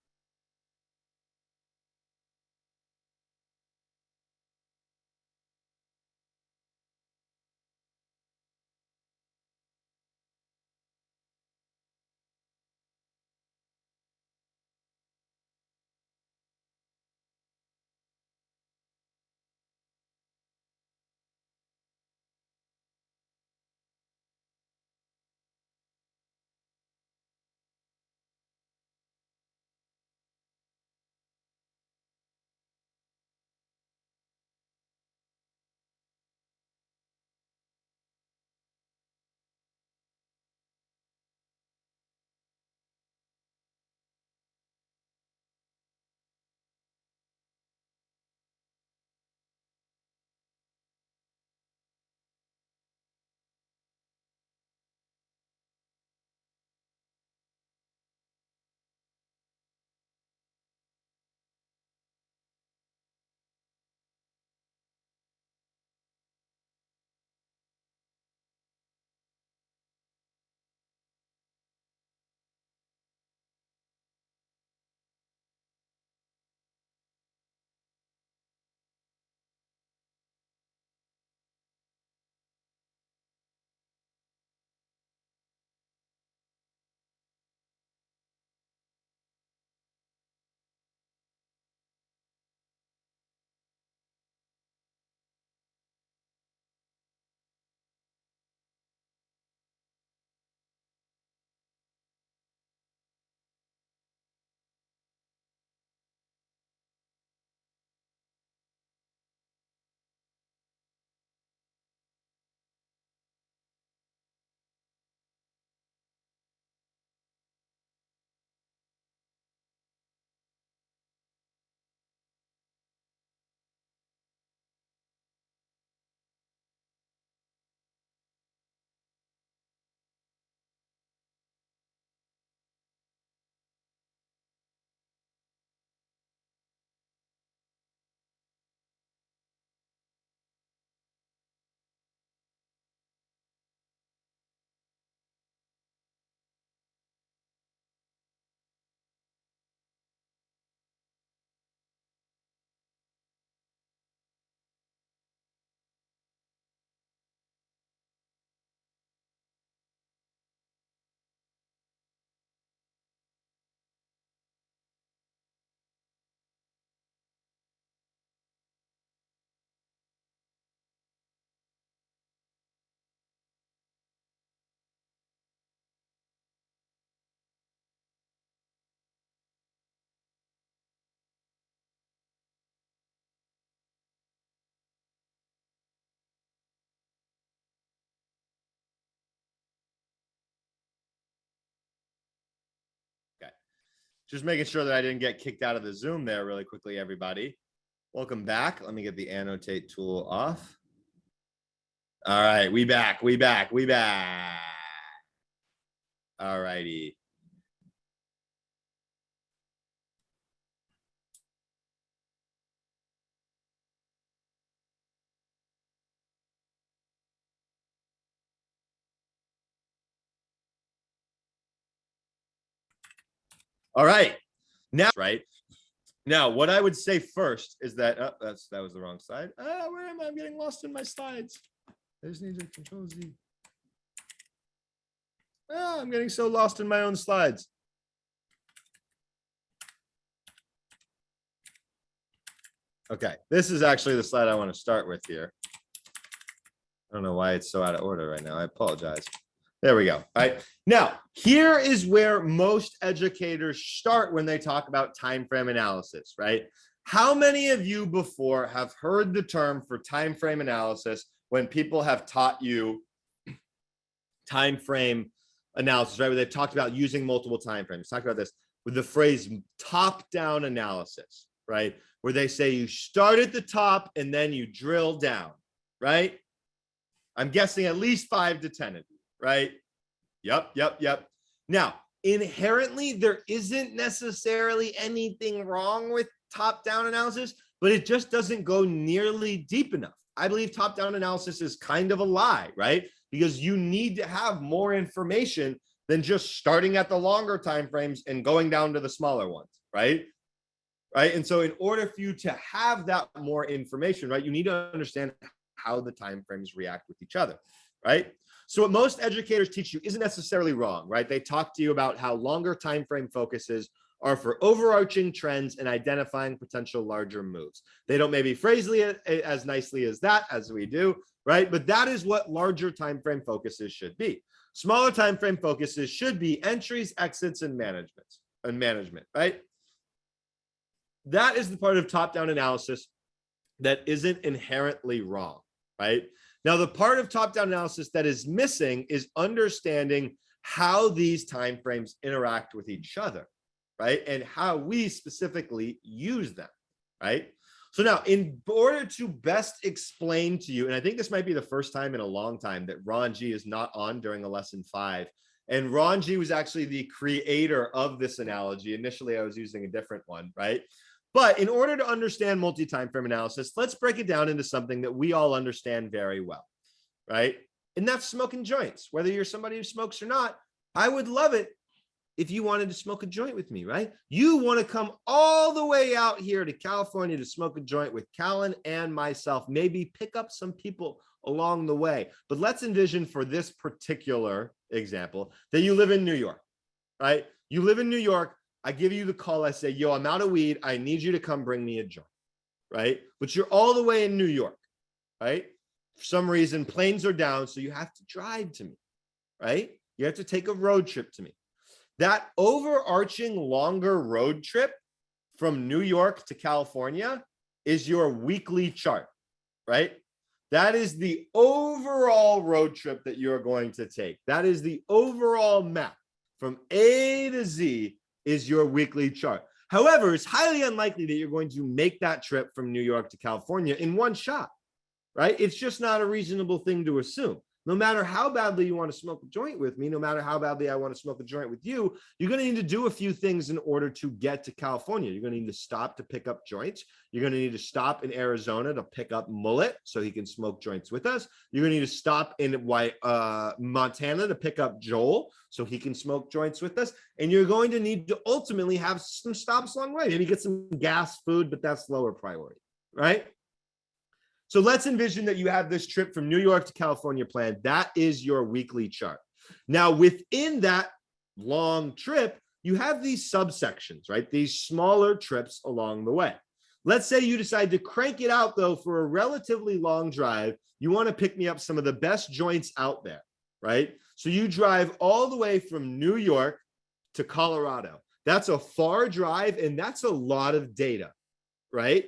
Just making sure that I didn't get kicked out of the Zoom there really quickly, everybody. Welcome back. Let me get the annotate tool off. All right, we back. All righty. All right. Now, what I would say first is that that was the wrong slide. Where am I? I'm getting lost in my slides. I just need to control Z. I'm getting so lost in my own slides. Okay, this is actually the slide I want to start with here. I don't know why it's so out of order right now. I apologize. There we go. All right. Now, here is where most educators start when they talk about time frame analysis, right? How many of you before have heard the term for time frame analysis when people have taught you time frame analysis, right? Where they've talked about using multiple time frames. Talked about this with the phrase top-down analysis, right? Where they say you start at the top and then you drill down, right? I'm guessing at least 5 to 10 of you, right? Yep. Now, inherently, there isn't necessarily anything wrong with top-down analysis, but it just doesn't go nearly deep enough. I believe top-down analysis is kind of a lie, right? Because you need to have more information than just starting at the longer time frames and going down to the smaller ones, right? Right. And so in order for you to have that more information, right, you need to understand how the time frames react with each other, right? So what most educators teach you isn't necessarily wrong, right? They talk to you about how longer time frame focuses are for overarching trends and identifying potential larger moves. They don't maybe phrase it as nicely as that, as we do, right? But that is what larger time frame focuses should be. Smaller time frame focuses should be entries, exits, and management, right? That is the part of top-down analysis that isn't inherently wrong, right? Now, the part of top-down analysis that is missing is understanding how these timeframes interact with each other, right? And how we specifically use them, right? So now, in order to best explain to you, and I think this might be the first time in a long time that Ron G is not on during a lesson 5. And Ron G was actually the creator of this analogy. Initially, I was using a different one, right? But in order to understand multi-time frame analysis, let's break it down into something that we all understand very well, right? And that's smoking joints. Whether you're somebody who smokes or not, I would love it if you wanted to smoke a joint with me, right? You want to come all the way out here to California to smoke a joint with Callan and myself, maybe pick up some people along the way. But let's envision for this particular example that you live in New York, right? You live in New York. I give you the call. I say, yo, I'm out of weed. I need you to come bring me a joint, right? But you're all the way in New York, right? For some reason, planes are down, so you have to drive to me, right? You have to take a road trip to me. That overarching longer road trip from New York to California is your weekly chart, right? That is the overall road trip that you're going to take. That is the overall map from A to Z is your weekly chart. However, it's highly unlikely that you're going to make that trip from New York to California in one shot, right? It's just not a reasonable thing to assume. No matter how badly you want to smoke a joint with me, no matter how badly I want to smoke a joint with you, you're going to need to do a few things in order to get to California. You're going to need to stop to pick up joints. You're going to need to stop in Arizona to pick up Mullet so he can smoke joints with us. You're going to need to stop in Montana to pick up Joel so he can smoke joints with us. And you're going to need to ultimately have some stops along the way. Maybe get some gas, food, but that's lower priority, right? So let's envision that you have this trip from New York to California planned. That is your weekly chart. Now, within that long trip, you have these subsections, right? These smaller trips along the way. Let's say you decide to crank it out, though, for a relatively long drive. You want to pick me up some of the best joints out there, right? So you drive all the way from New York to Colorado. That's a far drive, and that's a lot of data, right?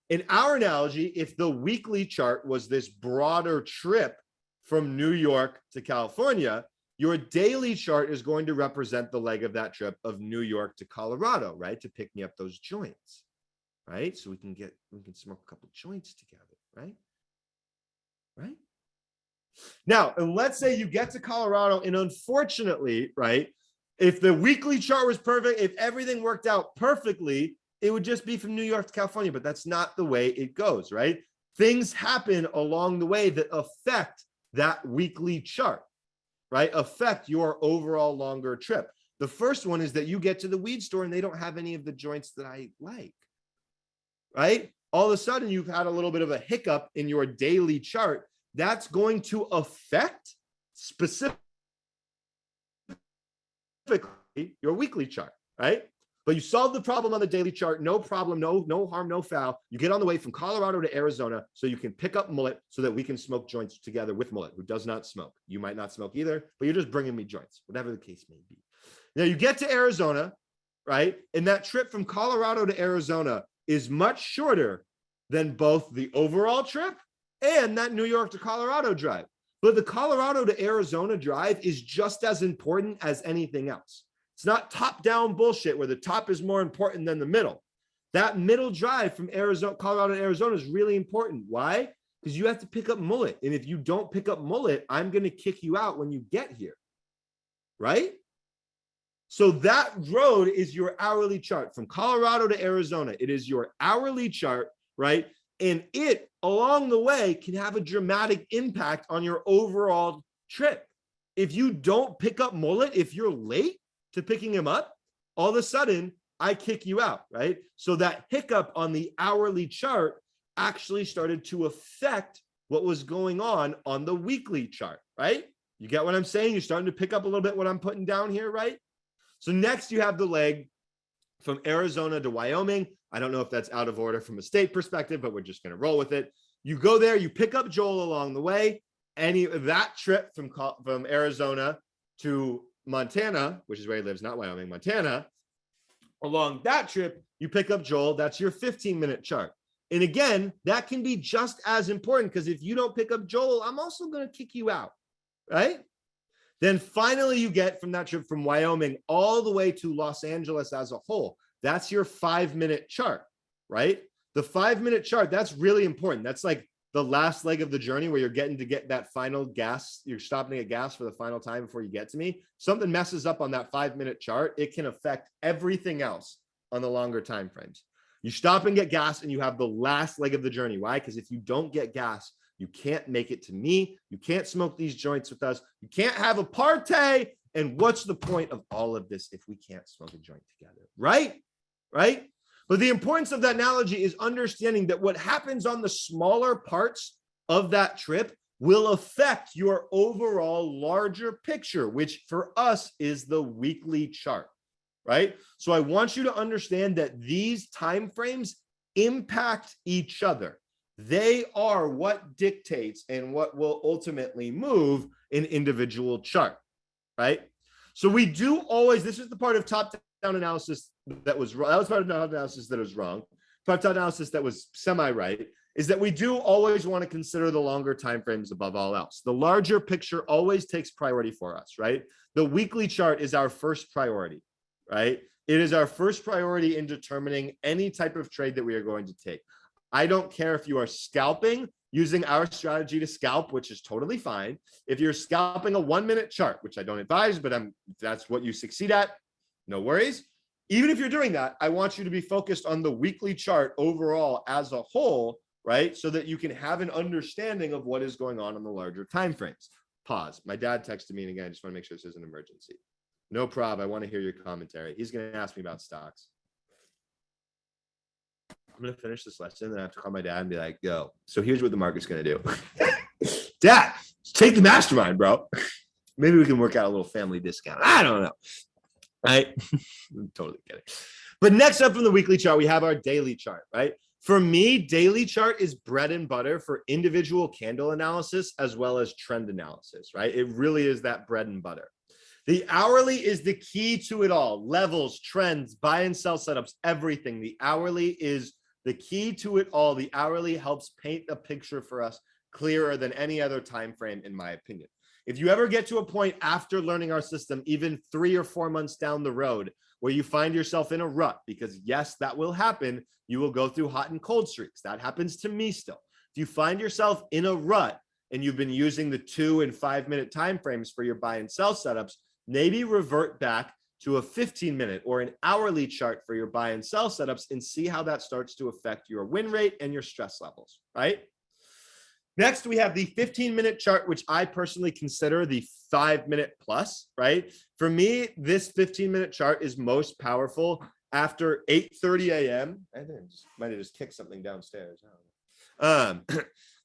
In our analogy, if the weekly chart was this broader trip from New York to California, Your daily chart is going to represent the leg of that trip of New York to Colorado, right? To pick me up those joints, right? So we can smoke a couple joints together, right? Right? Now, and let's say you get to Colorado, and unfortunately, right, if the weekly chart was perfect, if everything worked out perfectly, it would just be from New York to California, but that's not the way it goes, right? Things happen along the way that affect that weekly chart, right? Affect your overall longer trip. The first one is that you get to the weed store and they don't have any of the joints that I like, right? All of a sudden, you've had a little bit of a hiccup in your daily chart. That's going to affect specifically your weekly chart, right? But you solve the problem on the daily chart, no problem, no harm, no foul. You get on the way from Colorado to Arizona so you can pick up Mullet so that we can smoke joints together with Mullet, who does not smoke. You might not smoke either, but you're just bringing me joints, whatever the case may be. Now you get to Arizona, right? And that trip from Colorado to Arizona is much shorter than both the overall trip and that New York to Colorado drive. But the Colorado to Arizona drive is just as important as anything else. It's not top-down bullshit where the top is more important than the middle. That middle drive from Colorado to Arizona is really important. Why? Because you have to pick up Mullet. And if you don't pick up Mullet, I'm going to kick you out when you get here. Right? So that road is your hourly chart from Colorado to Arizona. It is your hourly chart, right? And it, along the way, can have a dramatic impact on your overall trip. If you don't pick up Mullet, if you're late to picking him up, all of a sudden, I kick you out, right? So that hiccup on the hourly chart actually started to affect what was going on the weekly chart, right? You get what I'm saying? You're starting to pick up a little bit what I'm putting down here, right? So next you have the leg from Arizona to Wyoming. I don't know if that's out of order from a state perspective, but we're just going to roll with it. You go there, you pick up Joel along the way. That trip from Arizona to Montana, which is where he lives, not Wyoming, Montana. Along that trip, you pick up Joel. That's your 15-minute chart. And again, that can be just as important because if you don't pick up Joel, I'm also going to kick you out, right? Then finally, you get from that trip from Wyoming all the way to Los Angeles as a whole. That's your 5-minute chart, right? The 5-minute chart, that's really important. That's like the last leg of the journey where you're getting to get that final gas. You're stopping at gas for the final time before you get to me. Something messes up on that 5-minute chart, it can affect everything else on the longer time frames. You stop and get gas and you have the last leg of the journey. Why? Because if you don't get gas, you can't make it to me. You can't smoke these joints with us. You can't have a party. And what's the point of all of this if we can't smoke a joint together? Right? Right? But the importance of that analogy is understanding that what happens on the smaller parts of that trip will affect your overall larger picture, which for us is the weekly chart, right? So I want you to understand that these time frames impact each other. They are what dictates and what will ultimately move an individual chart, right? So we do always, this is the part of top-down analysis that was wrong. That was part of top-down analysis that was wrong. Top-down analysis that was semi-right is that we do always want to consider the longer time frames above all else. The larger picture always takes priority for us, right? The weekly chart is our first priority, right? It is our first priority in determining any type of trade that we are going to take. I don't care if you are scalping using our strategy to scalp, which is totally fine. If you're scalping a 1-minute chart, which I don't advise, but that's what you succeed at, no worries. Even if you're doing that, I want you to be focused on the weekly chart overall as a whole, right? So that you can have an understanding of what is going on in the larger time frames. Pause. My dad texted me, and again, I just want to make sure this is an emergency. No problem. I want to hear your commentary. He's going to ask me about stocks. I'm going to finish this lesson, and I have to call my dad and be like, yo, so here's what the market's going to do. Dad, take the mastermind, bro. Maybe we can work out a little family discount. I don't know. Right? I'm totally kidding. But next up from the weekly chart, we have our daily chart, right? For me, daily chart is bread and butter for individual candle analysis as well as trend analysis, right? It really is that bread and butter. The hourly is the key to it all. Levels, trends, buy and sell setups, everything. The hourly is the key to it all. The hourly helps paint a picture for us clearer than any other time frame, in my opinion. If you ever get to a point after learning our system, even 3 or 4 months down the road, where you find yourself in a rut, because yes, that will happen. You will go through hot and cold streaks. That happens to me still. If you find yourself in a rut and you've been using the 2 and 5 minute time frames for your buy and sell setups, maybe revert back to a 15-minute or an hourly chart for your buy and sell setups and see how that starts to affect your win rate and your stress levels, right? Next, we have the 15-minute chart, which I personally consider the 5-minute plus, right? For me, this 15-minute chart is most powerful after 8:30 a.m. I might have just kicked something downstairs. The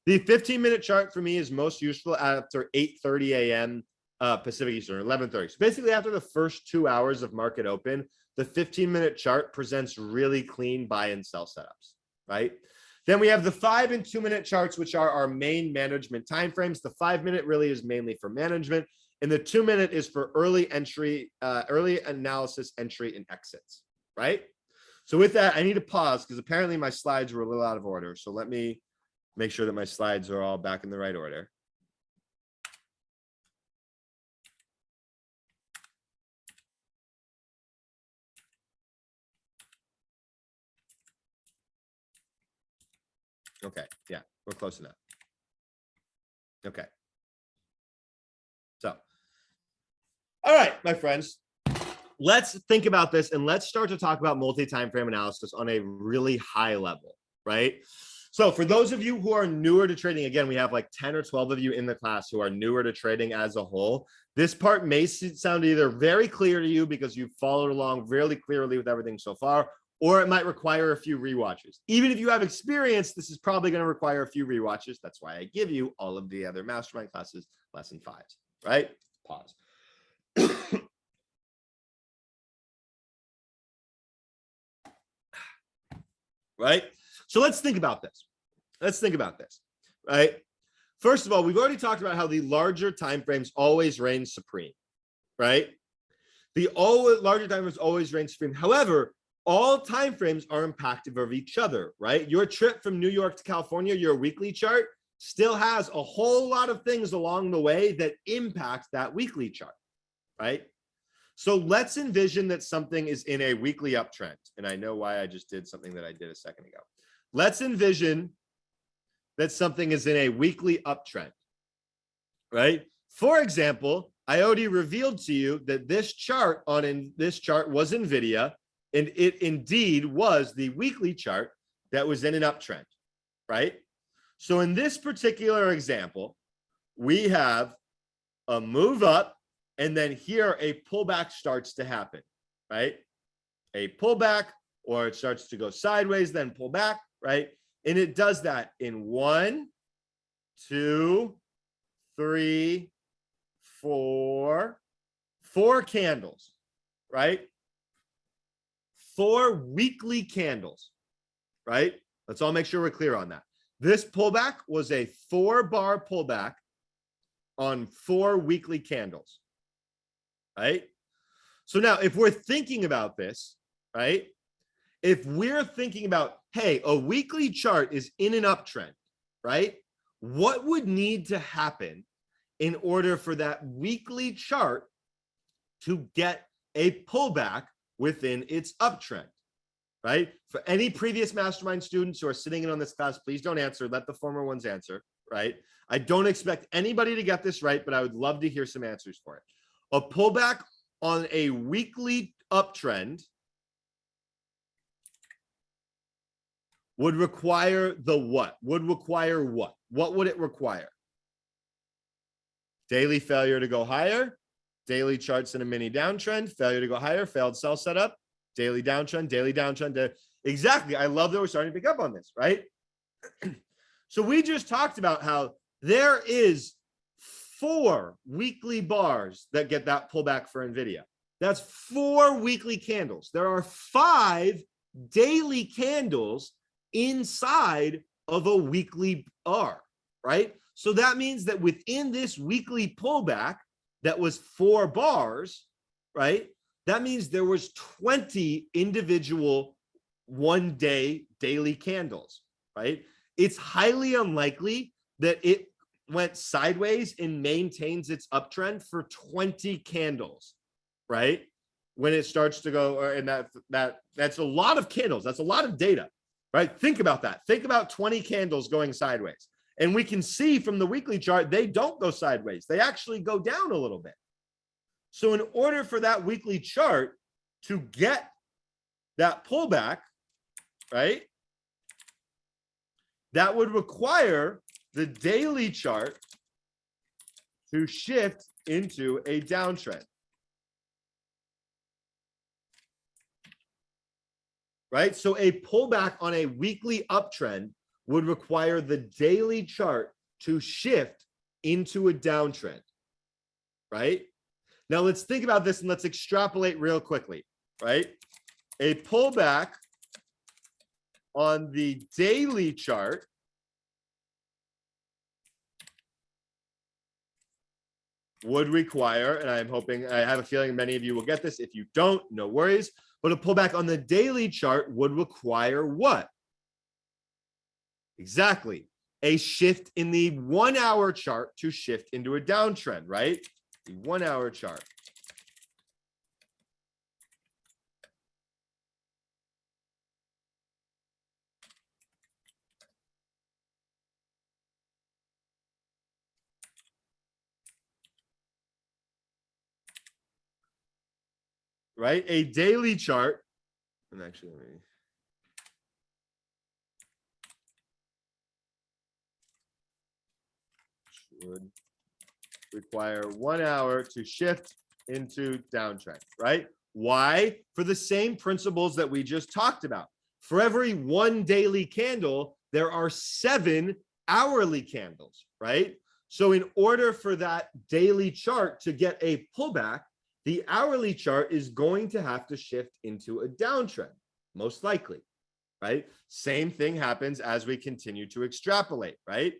15-minute chart for me is most useful after 8:30 a.m. Pacific Eastern, 11:30. So basically, after the first 2 hours of market open, the 15-minute chart presents really clean buy and sell setups, right? Then we have the 5 and 2-minute charts, which are our main management timeframes. The 5-minute really is mainly for management, and the 2-minute is for early entry, early analysis, entry, and exits, right? So with that, I need to pause because apparently my slides were a little out of order. So let me make sure that my slides are all back in the right order. Okay, yeah, we're close enough. Okay. So, all right, my friends, let's think about this and let's start to talk about multi-time frame analysis on a really high level, right? So for those of you who are newer to trading, again, we have like 10 or 12 of you in the class who are newer to trading as a whole. This part may sound either very clear to you because you've followed along really clearly with everything so far, or it might require a few rewatches. Even if you have experience, this is probably going to require a few rewatches. That's why I give you all of the other mastermind classes, lesson 5s, right? Pause. Right? So let's think about this. Let's think about this, right? First of all, we've already talked about how the larger time frames always reign supreme, right? The larger time frames always reign supreme. However, all time frames are impactive of each other, right? Your trip from New York to California, your weekly chart still has a whole lot of things along the way that impact that weekly chart, right? So let's envision that something is in a weekly uptrend. And I know why I just did something that I did a second ago. Let's envision that something is in a weekly uptrend, right? For example, I already revealed to you that this chart was NVIDIA, and it indeed was the weekly chart that was in an uptrend, right? So in this particular example, we have a move up, and then here a pullback starts to happen, right? A pullback, or it starts to go sideways, then pull back, right? And it does that in 1, 2, 3, 4 candles, right? 4 weekly candles, right? Let's all make sure we're clear on that. This pullback was a 4-bar pullback on 4 weekly candles, right? So now if we're thinking about this, right? If we're thinking about, hey, a weekly chart is in an uptrend, right? What would need to happen in order for that weekly chart to get a pullback within its uptrend, right? For any previous mastermind students who are sitting in on this class, please don't answer. Let the former ones answer, right? I don't expect anybody to get this right, but I would love to hear some answers for it. A pullback on a weekly uptrend would require the what? Would require what? What would it require? Daily failure to go higher, daily charts in a mini downtrend, failure to go higher, failed sell setup, daily downtrend, daily downtrend. Exactly. I love that we're starting to pick up on this, right? So we just talked about how there is 4 weekly bars that get that pullback for NVIDIA. That's 4 weekly candles. There are 5 daily candles inside of a weekly bar, right? So that means that within this weekly pullback that was 4 bars, right? That means there was 20 individual 1-day daily candles, right? It's highly unlikely that it went sideways and maintains its uptrend for 20 candles, right? When it starts to go, and that's a lot of candles. That's a lot of data, right? Think about that. Think about 20 candles going sideways. And we can see from the weekly chart, they don't go sideways. They actually go down a little bit. So in order for that weekly chart to get that pullback, right, that would require the daily chart to shift into a downtrend. Right? So a pullback on a weekly uptrend would require the daily chart to shift into a downtrend. Right? Now let's think about this and let's extrapolate real quickly. Right? A pullback on the daily chart would require, and I'm hoping, I have a feeling many of you will get this. If you don't, no worries. But a pullback on the daily chart would require what? Exactly. A shift in the 1 hour chart to shift into a downtrend, right? The 1 hour chart. Right? A daily chart. And actually, let me. Would require 1 hour to shift into downtrend, right? Why? For the same principles that we just talked about. For every one daily candle, there are 7 hourly candles, right? So in order for that daily chart to get a pullback, the hourly chart is going to have to shift into a downtrend, most likely, right? Same thing happens as we continue to extrapolate, right?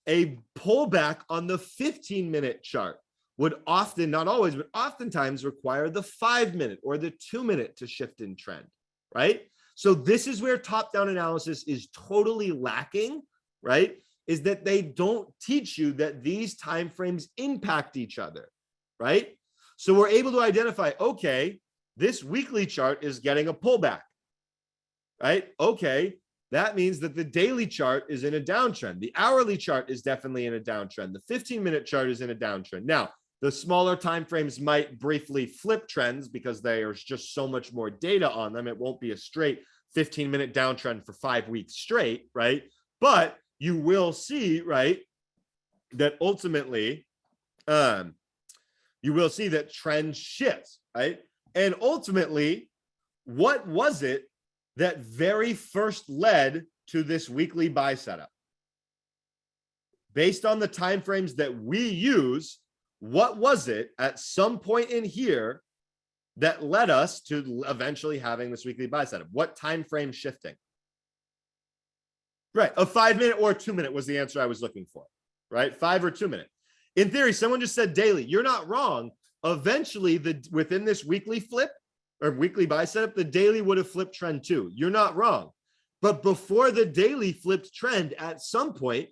A pullback on the 15-minute chart would often, not always, but oftentimes require the 5-minute or the 2-minute to shift in trend, right? So this is where top-down analysis is totally lacking, right? Is that they don't teach you that these time frames impact each other, right? So we're able to identify, okay, this weekly chart is getting a pullback, right? Okay, that means that the daily chart is in a downtrend. The hourly chart is definitely in a downtrend. The 15-minute chart is in a downtrend. Now, the smaller time frames might briefly flip trends because there's just so much more data on them. It won't be a straight 15-minute downtrend for 5 weeks straight, right? But you will see, right, that ultimately, you will see that trend shifts, right? And ultimately, what was it that very first led to this weekly buy setup? Based on the timeframes that we use, what was it at some point in here that led us to eventually having this weekly buy setup? What time frame shifting? Right, a 5-minute or a 2-minute was the answer I was looking for, right? 5 or 2-minute. In theory, someone just said daily. You're not wrong. Eventually, within this weekly flip or weekly buy setup, the daily would have flipped trend too. You're not wrong. But before the daily flipped trend, at some point,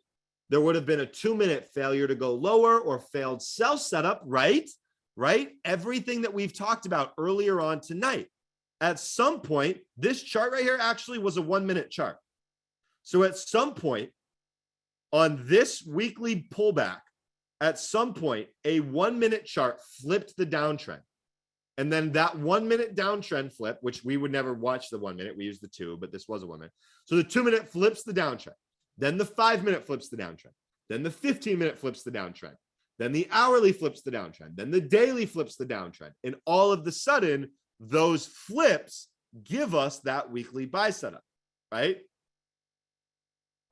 there would have been a 2-minute failure to go lower or failed sell setup, right? Right? Everything that we've talked about earlier on tonight. At some point, this chart right here actually was a 1-minute chart. So at some point on this weekly pullback, at some point, a 1-minute chart flipped the downtrend. And then that 1-minute downtrend flip, which we would never watch the 1-minute, we use the 2, but this was a 1-minute. So the 2-minute flips the downtrend. Then the 5-minute flips the downtrend. Then the 15-minute flips the downtrend. Then the hourly flips the downtrend. Then the daily flips the downtrend. And all of the sudden, those flips give us that weekly buy setup, right?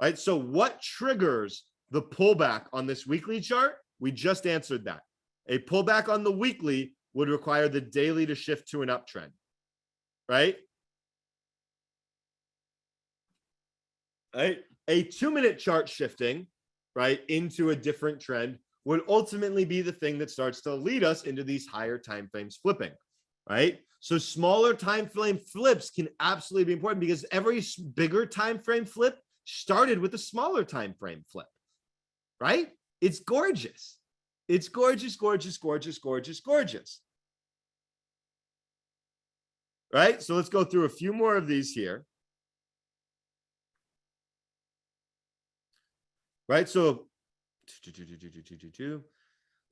Right. So what triggers the pullback on this weekly chart? We just answered that. A pullback on the weekly would require the daily to shift to an uptrend, right? Right. A 2-minute chart shifting, right, into a different trend would ultimately be the thing that starts to lead us into these higher time frames flipping, right? So smaller time frame flips can absolutely be important because every bigger time frame flip started with a smaller time frame flip, right? It's gorgeous. It's gorgeous, gorgeous, gorgeous, gorgeous, gorgeous. Right? So let's go through a few more of these here. Right? So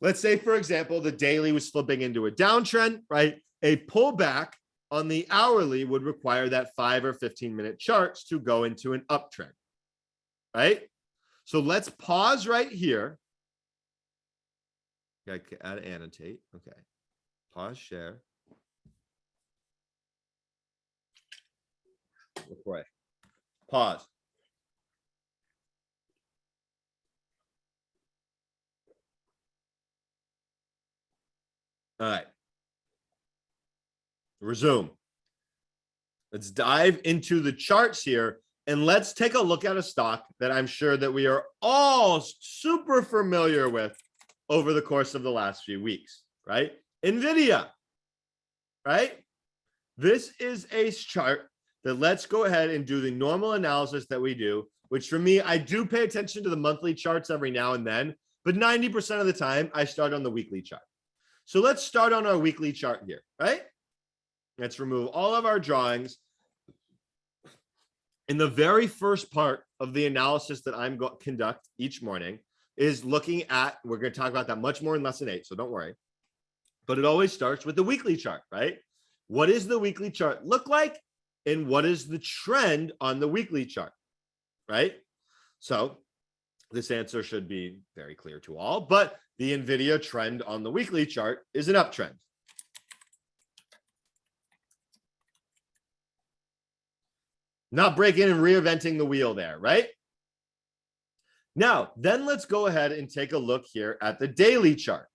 let's say, for example, the daily was flipping into a downtrend, right? A pullback on the hourly would require that 5 or 15-minute charts to go into an uptrend, right? So let's pause right here. I can add annotate. Okay. Pause, share. Right. Pause. All right. Resume. Let's dive into the charts here and let's take a look at a stock that I'm sure that we are all super familiar with over the course of the last few weeks, right? NVIDIA, right? This is a chart that let's go ahead and do the normal analysis that we do, which for me, I do pay attention to the monthly charts every now and then, but 90% of the time I start on the weekly chart. So let's start on our weekly chart here, right? Let's remove all of our drawings. In the very first part of the analysis that I'm going to conduct each morning is looking at, we're going to talk about that much more in lesson 8, so don't worry. But it always starts with the weekly chart, right? What does the weekly chart look like? And what is the trend on the weekly chart, right? So this answer should be very clear to all, but the NVIDIA trend on the weekly chart is an uptrend. Not breaking and reinventing the wheel there, right? Now, then let's go ahead and take a look here at the daily chart,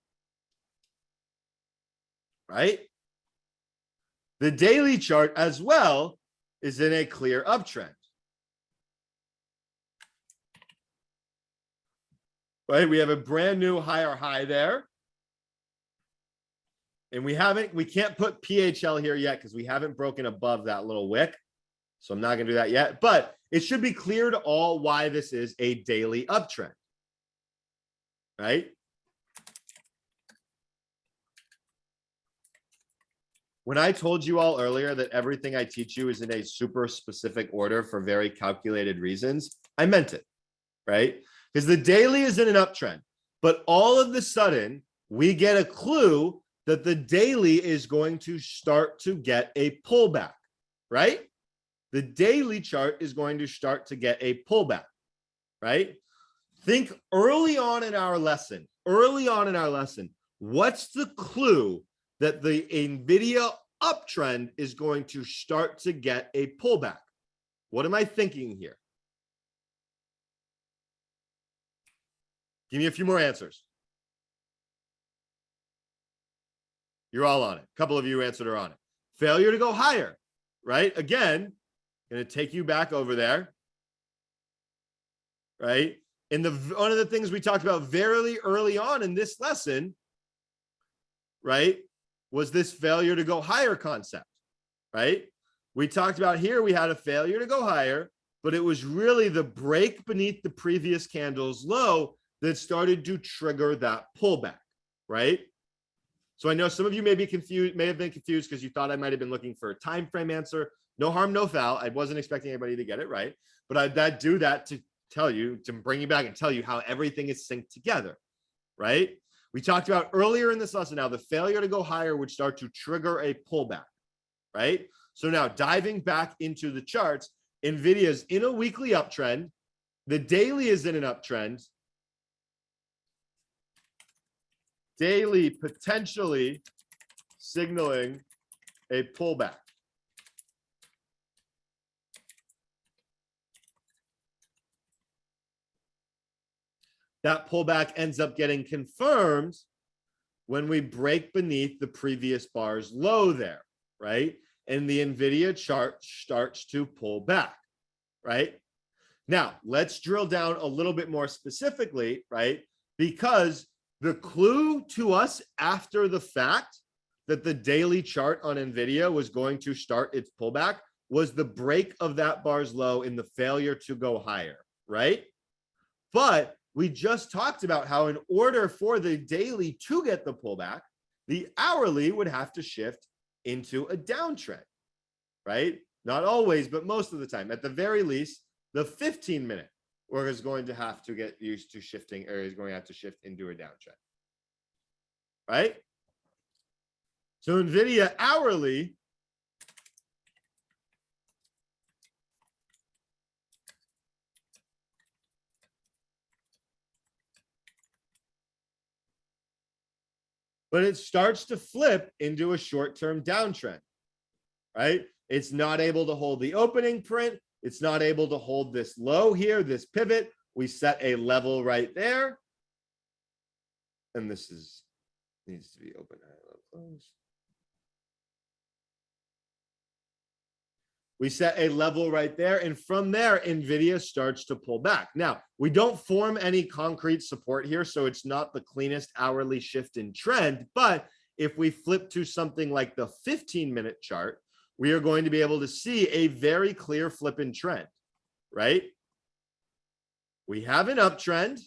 right? The daily chart as well is in a clear uptrend, right? We have a brand new higher high there. And we can't put PHL here yet because we haven't broken above that little wick. So I'm not going to do that yet, but it should be clear to all why this is a daily uptrend, right? When I told you all earlier that everything I teach you is in a super specific order for very calculated reasons, I meant it, right? Because the daily is in an uptrend, but all of a sudden we get a clue that the daily is going to start to get a pullback, right? The daily chart is going to start to get a pullback, right? Think early on in our lesson, what's the clue that the NVIDIA uptrend is going to start to get a pullback? What am I thinking here? Give me a few more answers. You're all on it. A couple of you answered are on it. Failure to go higher, right? Again, going to take you back over there, right? And one of the things we talked about very early on in this lesson, right, was this failure to go higher concept, right? We talked about here, we had a failure to go higher, but it was really the break beneath the previous candle's low that started to trigger that pullback, right? So I know some of you may have been confused because you thought I might have been looking for a time frame answer. No harm, no foul. I wasn't expecting anybody to get it right, but I do that to tell you, to bring you back and tell you how everything is synced together, right? We talked about earlier in this lesson how the failure to go higher would start to trigger a pullback, right? So now diving back into the charts, NVIDIA's in a weekly uptrend. The daily is in an uptrend. Daily potentially signaling a pullback. That pullback ends up getting confirmed when we break beneath the previous bar's low there, right? And the NVIDIA chart starts to pull back, right? Now, let's drill down a little bit more specifically, right? Because the clue to us after the fact that the daily chart on NVIDIA was going to start its pullback was the break of that bar's low in the failure to go higher, right? But we just talked about how in order for the daily to get the pullback, the hourly would have to shift into a downtrend, right? Not always, but most of the time. At the very least, the 15-minute is going to have to get used to shifting, or is going to have to shift into a downtrend, right? So NVIDIA hourly but it starts to flip into a short-term downtrend, right? It's not able to hold the opening print. It's not able to hold this low here, this pivot. We set a level right there. And this needs to be open, high, low, close. We set a level right there. And from there, NVIDIA starts to pull back. Now, we don't form any concrete support here, so it's not the cleanest hourly shift in trend. But if we flip to something like the 15-minute chart, we are going to be able to see a very clear flip in trend, right? We have an uptrend.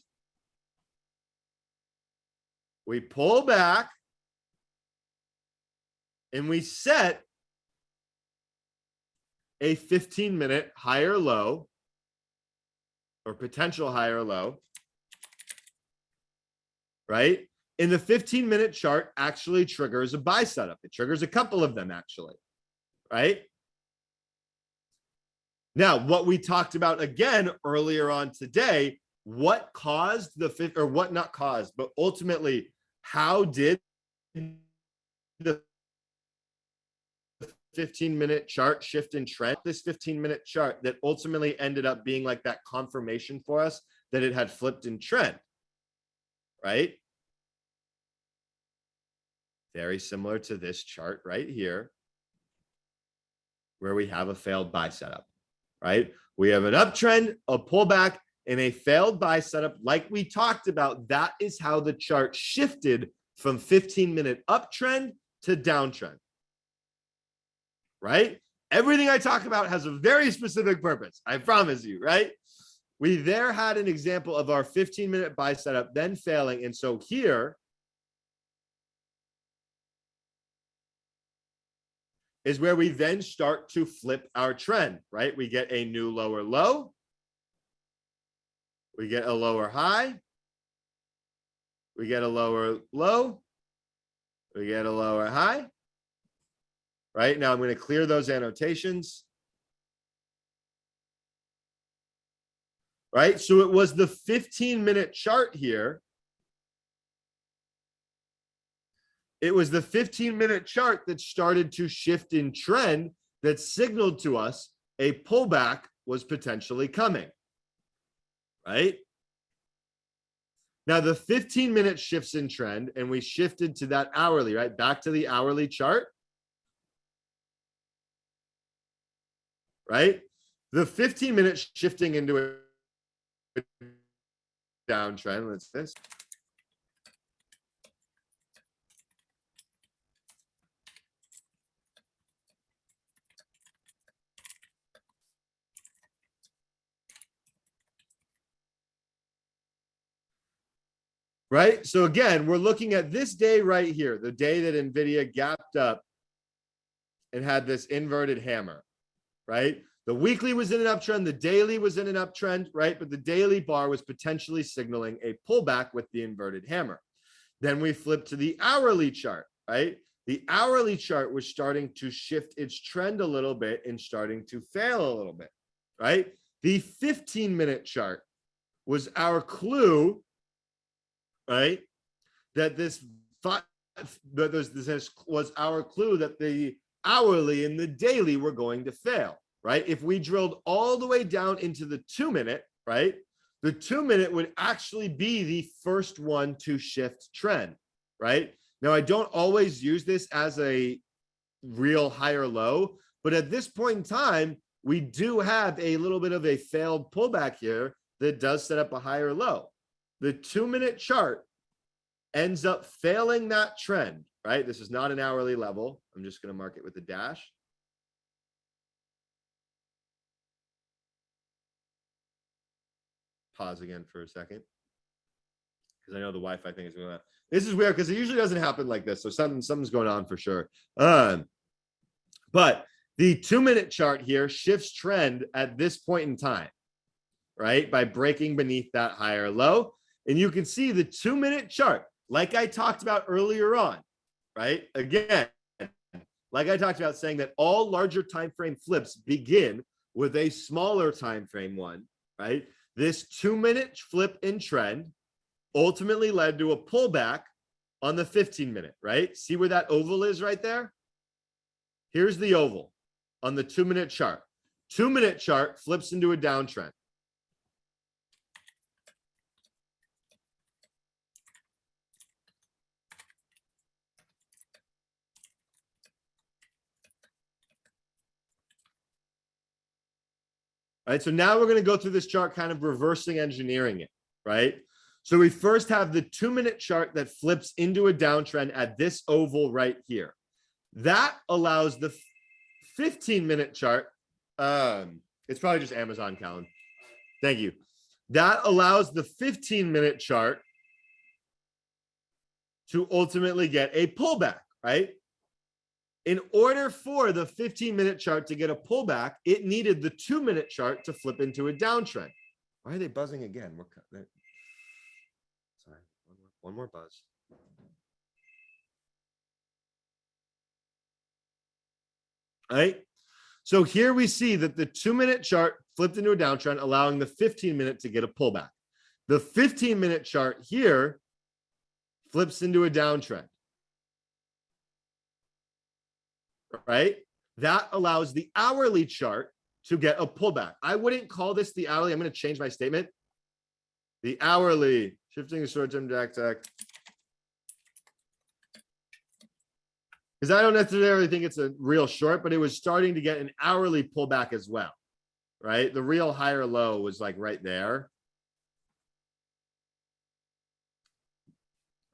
We pull back and we set a 15-minute higher low or potential higher low, right? And the 15-minute chart actually triggers a buy setup. It triggers a couple of them actually, right? Now, what we talked about again earlier on today, what caused the, or what not caused, but ultimately, how did the 15-minute chart shift in trend? This 15-minute chart that ultimately ended up being like that confirmation for us that it had flipped in trend, right? Very similar to this chart right here, where we have a failed buy setup, right? We have an uptrend, a pullback, and a failed buy setup. Like we talked about, that is how the chart shifted from 15-minute uptrend to downtrend, right? Everything I talk about has a very specific purpose, I promise you, right? We there had an example of our 15-minute buy setup, then failing. And so here is where we then start to flip our trend, right? We get a new lower low. We get a lower high. We get a lower low. We get a lower high. Right now, I'm going to clear those annotations. Right. So it was the 15-minute chart here. It was the 15-minute chart that started to shift in trend that signaled to us a pullback was potentially coming. Right. Now, the 15-minute shifts in trend, and we shifted to that hourly, right? Back to the hourly chart. Right? The 15-minute shifting into a downtrend. Let's this. Right? So again, we're looking at this day right here, the day that NVIDIA gapped up and had this inverted hammer, right? The weekly was in an uptrend, the daily was in an uptrend, right? But the daily bar was potentially signaling a pullback with the inverted hammer. Then we flip to the hourly chart, right? The hourly chart was starting to shift its trend a little bit and starting to fail a little bit, right? The 15-minute chart was our clue, right? That this was our clue that the hourly and the daily were going to fail, right? If we drilled all the way down into the 2-minute, right? The 2-minute would actually be the first one to shift trend, right? Now, I don't always use this as a real high or low, but at this point in time, we do have a little bit of a failed pullback here that does set up a higher low. The 2-minute chart ends up failing that trend, right? This is not an hourly level. I'm just going to mark it with a dash. Pause again for a second. because I know the Wi-Fi thing is going on. This is weird because it usually doesn't happen like this. So something's going on for sure. But the 2-minute chart here shifts trend at this point in time, right? By breaking beneath that higher low. And you can see the 2-minute chart, like I talked about earlier on, right? Again, like I talked about, saying that all larger time frame flips begin with a smaller time frame one, right? This 2-minute flip in trend ultimately led to a pullback on the 15-minute, right? See where that oval is right there? Here's the oval on the 2-minute chart. 2-minute chart flips into a downtrend. Right, so now we're going to go through this chart, kind of reversing engineering it, right? So we first have the 2-minute chart that flips into a downtrend at this oval right here. That allows the 15-minute chart. It's probably just Amazon, Callan. Thank you. That allows the 15-minute chart to ultimately get a pullback, right? In order for the 15-minute chart to get a pullback, it needed the 2-minute chart to flip into a downtrend. Why are they buzzing again? Sorry, one more buzz. All right. So here we see that the 2-minute chart flipped into a downtrend, allowing the 15-minute to get a pullback. The 15-minute chart here flips into a downtrend. Right? That allows the hourly chart to get a pullback. I wouldn't call this the hourly. I'm going to change my statement. The hourly, shifting the short-term DAX tech. Because I don't necessarily think it's a real short, but it was starting to get an hourly pullback as well. Right? The real higher low was like right there.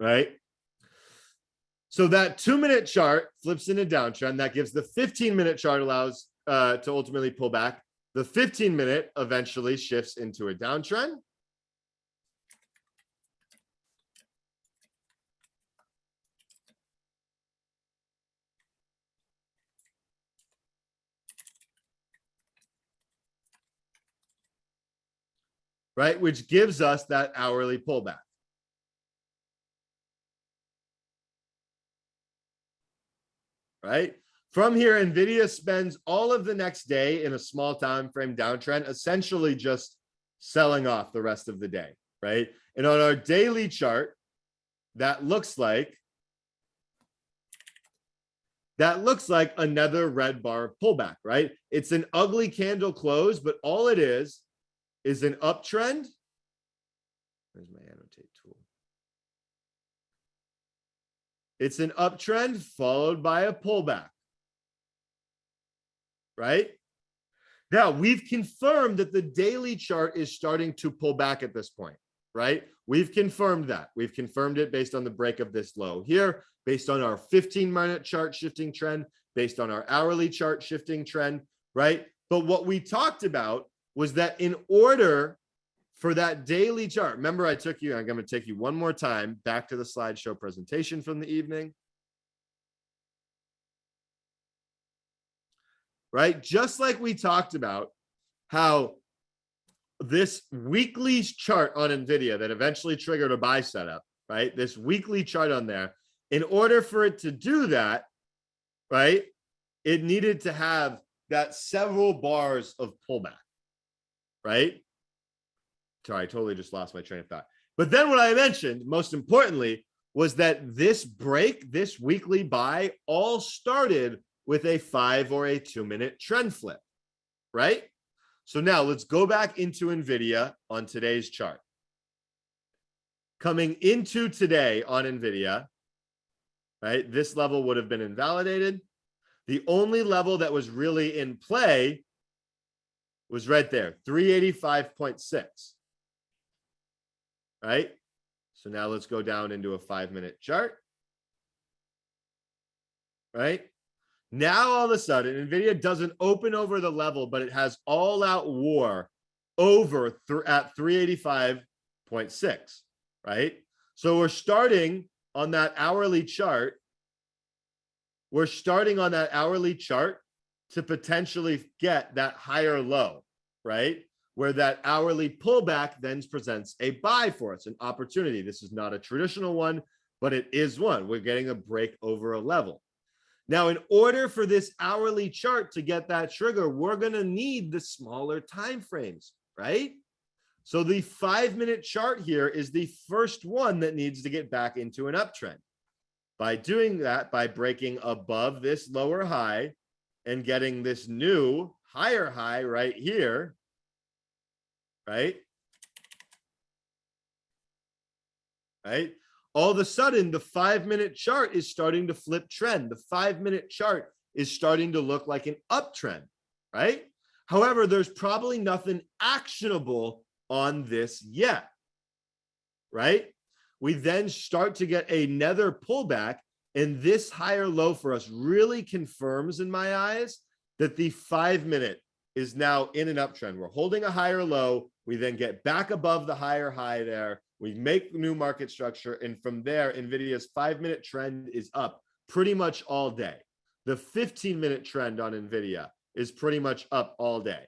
Right? So that 2-minute chart flips in a downtrend. That gives the 15-minute chart allows to ultimately pull back. The 15-minute eventually shifts into a downtrend. Right, which gives us that hourly pullback. Right? From here, NVIDIA spends all of the next day in a small time frame downtrend, essentially just selling off the rest of the day, right? And on our daily chart, that looks like another red bar pullback, right? It's an ugly candle close, but all it is an uptrend. Where's my annotate tool? It's an uptrend followed by a pullback, right? Now, we've confirmed that the daily chart is starting to pull back at this point, right? We've confirmed that. We've confirmed it based on the break of this low here, based on our 15-minute chart shifting trend, based on our hourly chart shifting trend, right? But what we talked about was that in order for that daily chart, remember I'm going to take you one more time back to the slideshow presentation from the evening. Right? Just like we talked about how this weekly chart on NVIDIA that eventually triggered a buy setup, right? This weekly chart on there, in order for it to do that, right, it needed to have that several bars of pullback, right? Sorry, I totally just lost my train of thought. But then what I mentioned, most importantly, was that this break, this weekly buy, all started with a 5 or a 2-minute trend flip, right? So now let's go back into NVIDIA on today's chart. Coming into today on NVIDIA, right, this level would have been invalidated. The only level that was really in play was right there, 385.6. Right? So now let's go down into a 5-minute chart. Right? Now all of a sudden, NVIDIA doesn't open over the level, but it has all-out war over at 385.6. Right? So we're starting on that hourly chart. We're starting on that hourly chart to potentially get that higher low, right? Where that hourly pullback then presents a buy for us, an opportunity. This is not a traditional one, but it is one. We're getting a break over a level. Now, in order for this hourly chart to get that trigger, we're going to need the smaller time frames, right? So the 5-minute chart here is the first one that needs to get back into an uptrend. By doing that, by breaking above this lower high and getting this new higher high right here, right? Right? All of a sudden, the 5-minute chart is starting to flip trend. The 5-minute chart is starting to look like an uptrend, right? However, there's probably nothing actionable on this yet, right? We then start to get another pullback, and this higher low for us really confirms in my eyes that the 5-minute is now in an uptrend. We're holding a higher low. We then get back above the higher high there. We make new market structure. And from there, NVIDIA's 5-minute trend is up pretty much all day. The 15-minute trend on NVIDIA is pretty much up all day,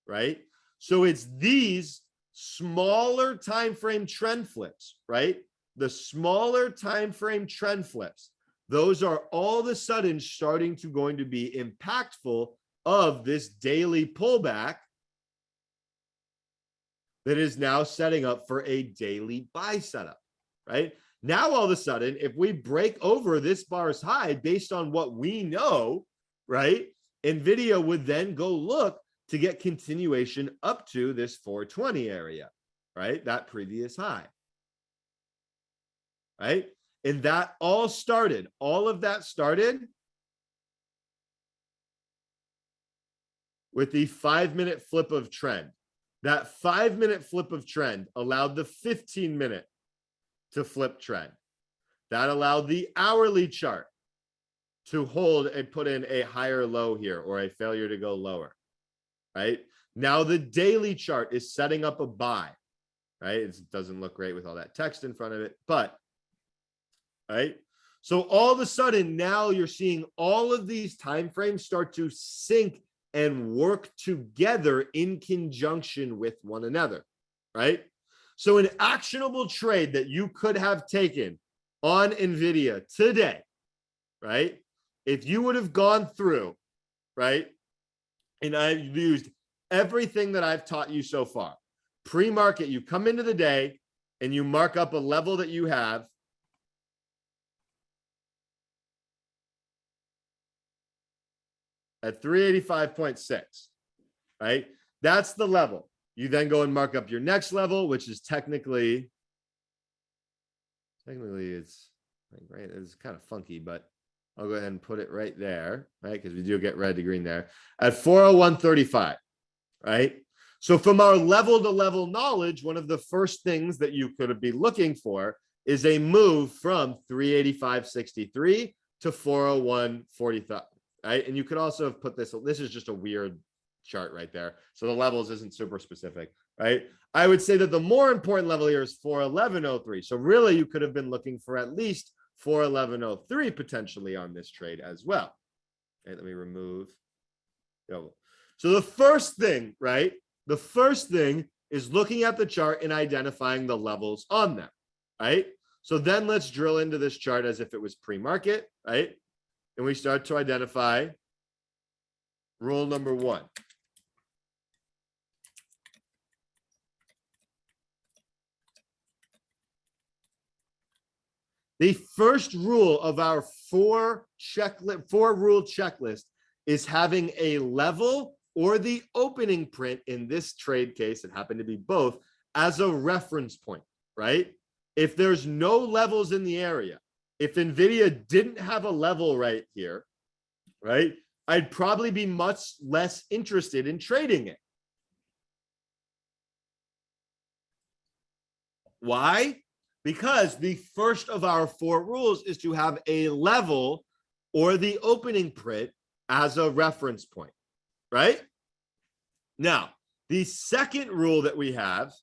right? So it's these smaller time frame trend flips, right? The smaller time frame trend flips, those are all of a sudden starting to going to be impactful of this daily pullback that is now setting up for a daily buy setup, right? Now, all of a sudden, if we break over this bar's high based on what we know, right, NVIDIA would then go look to get continuation up to this 420 area, right? That previous high, right? And that all started, all of that started with the 5-minute flip of trend. That 5-minute flip of trend allowed the 15-minute to flip trend. That allowed the hourly chart to hold and put in a higher low here, or a failure to go lower, right? Now the daily chart is setting up a buy, right? It doesn't look great with all that text in front of it, but, right? So all of a sudden, now you're seeing all of these time frames start to sync and work together in conjunction with one another, right? So an actionable trade that you could have taken on NVIDIA today, right? If you would have gone through, right? And I've used everything that I've taught you so far. Pre-market, you come into the day and you mark up a level that you have. At 385.6, right? That's the level. You then go and mark up your next level, which is technically it's like, right. It's kind of funky, but I'll go ahead and put it right there, right? Because we do get red to green there at 401.35, right? So from our level to level knowledge, one of the first things that you could be looking for is a move from 385.63 to 401.45. Right? And you could also have put this is just a weird chart right there. So the levels isn't super specific, right? I would say that the more important level here is 411.03. So really you could have been looking for at least 411.03 potentially on this trade as well. Okay, let me remove. So the first thing, right? The first thing is looking at the chart and identifying the levels on them, right? So then let's drill into this chart as if it was pre-market, right? And we start to identify rule number 1. The first rule of our 4-rule checklist is having a level or the opening print. In this trade case, it happened to be both, as a reference point, right? If there's no levels in the area, if NVIDIA didn't have a level right here, right, I'd probably be much less interested in trading it. Why? Because the first of our 4 rules is to have a level or the opening print as a reference point, right? Now, the second rule that we have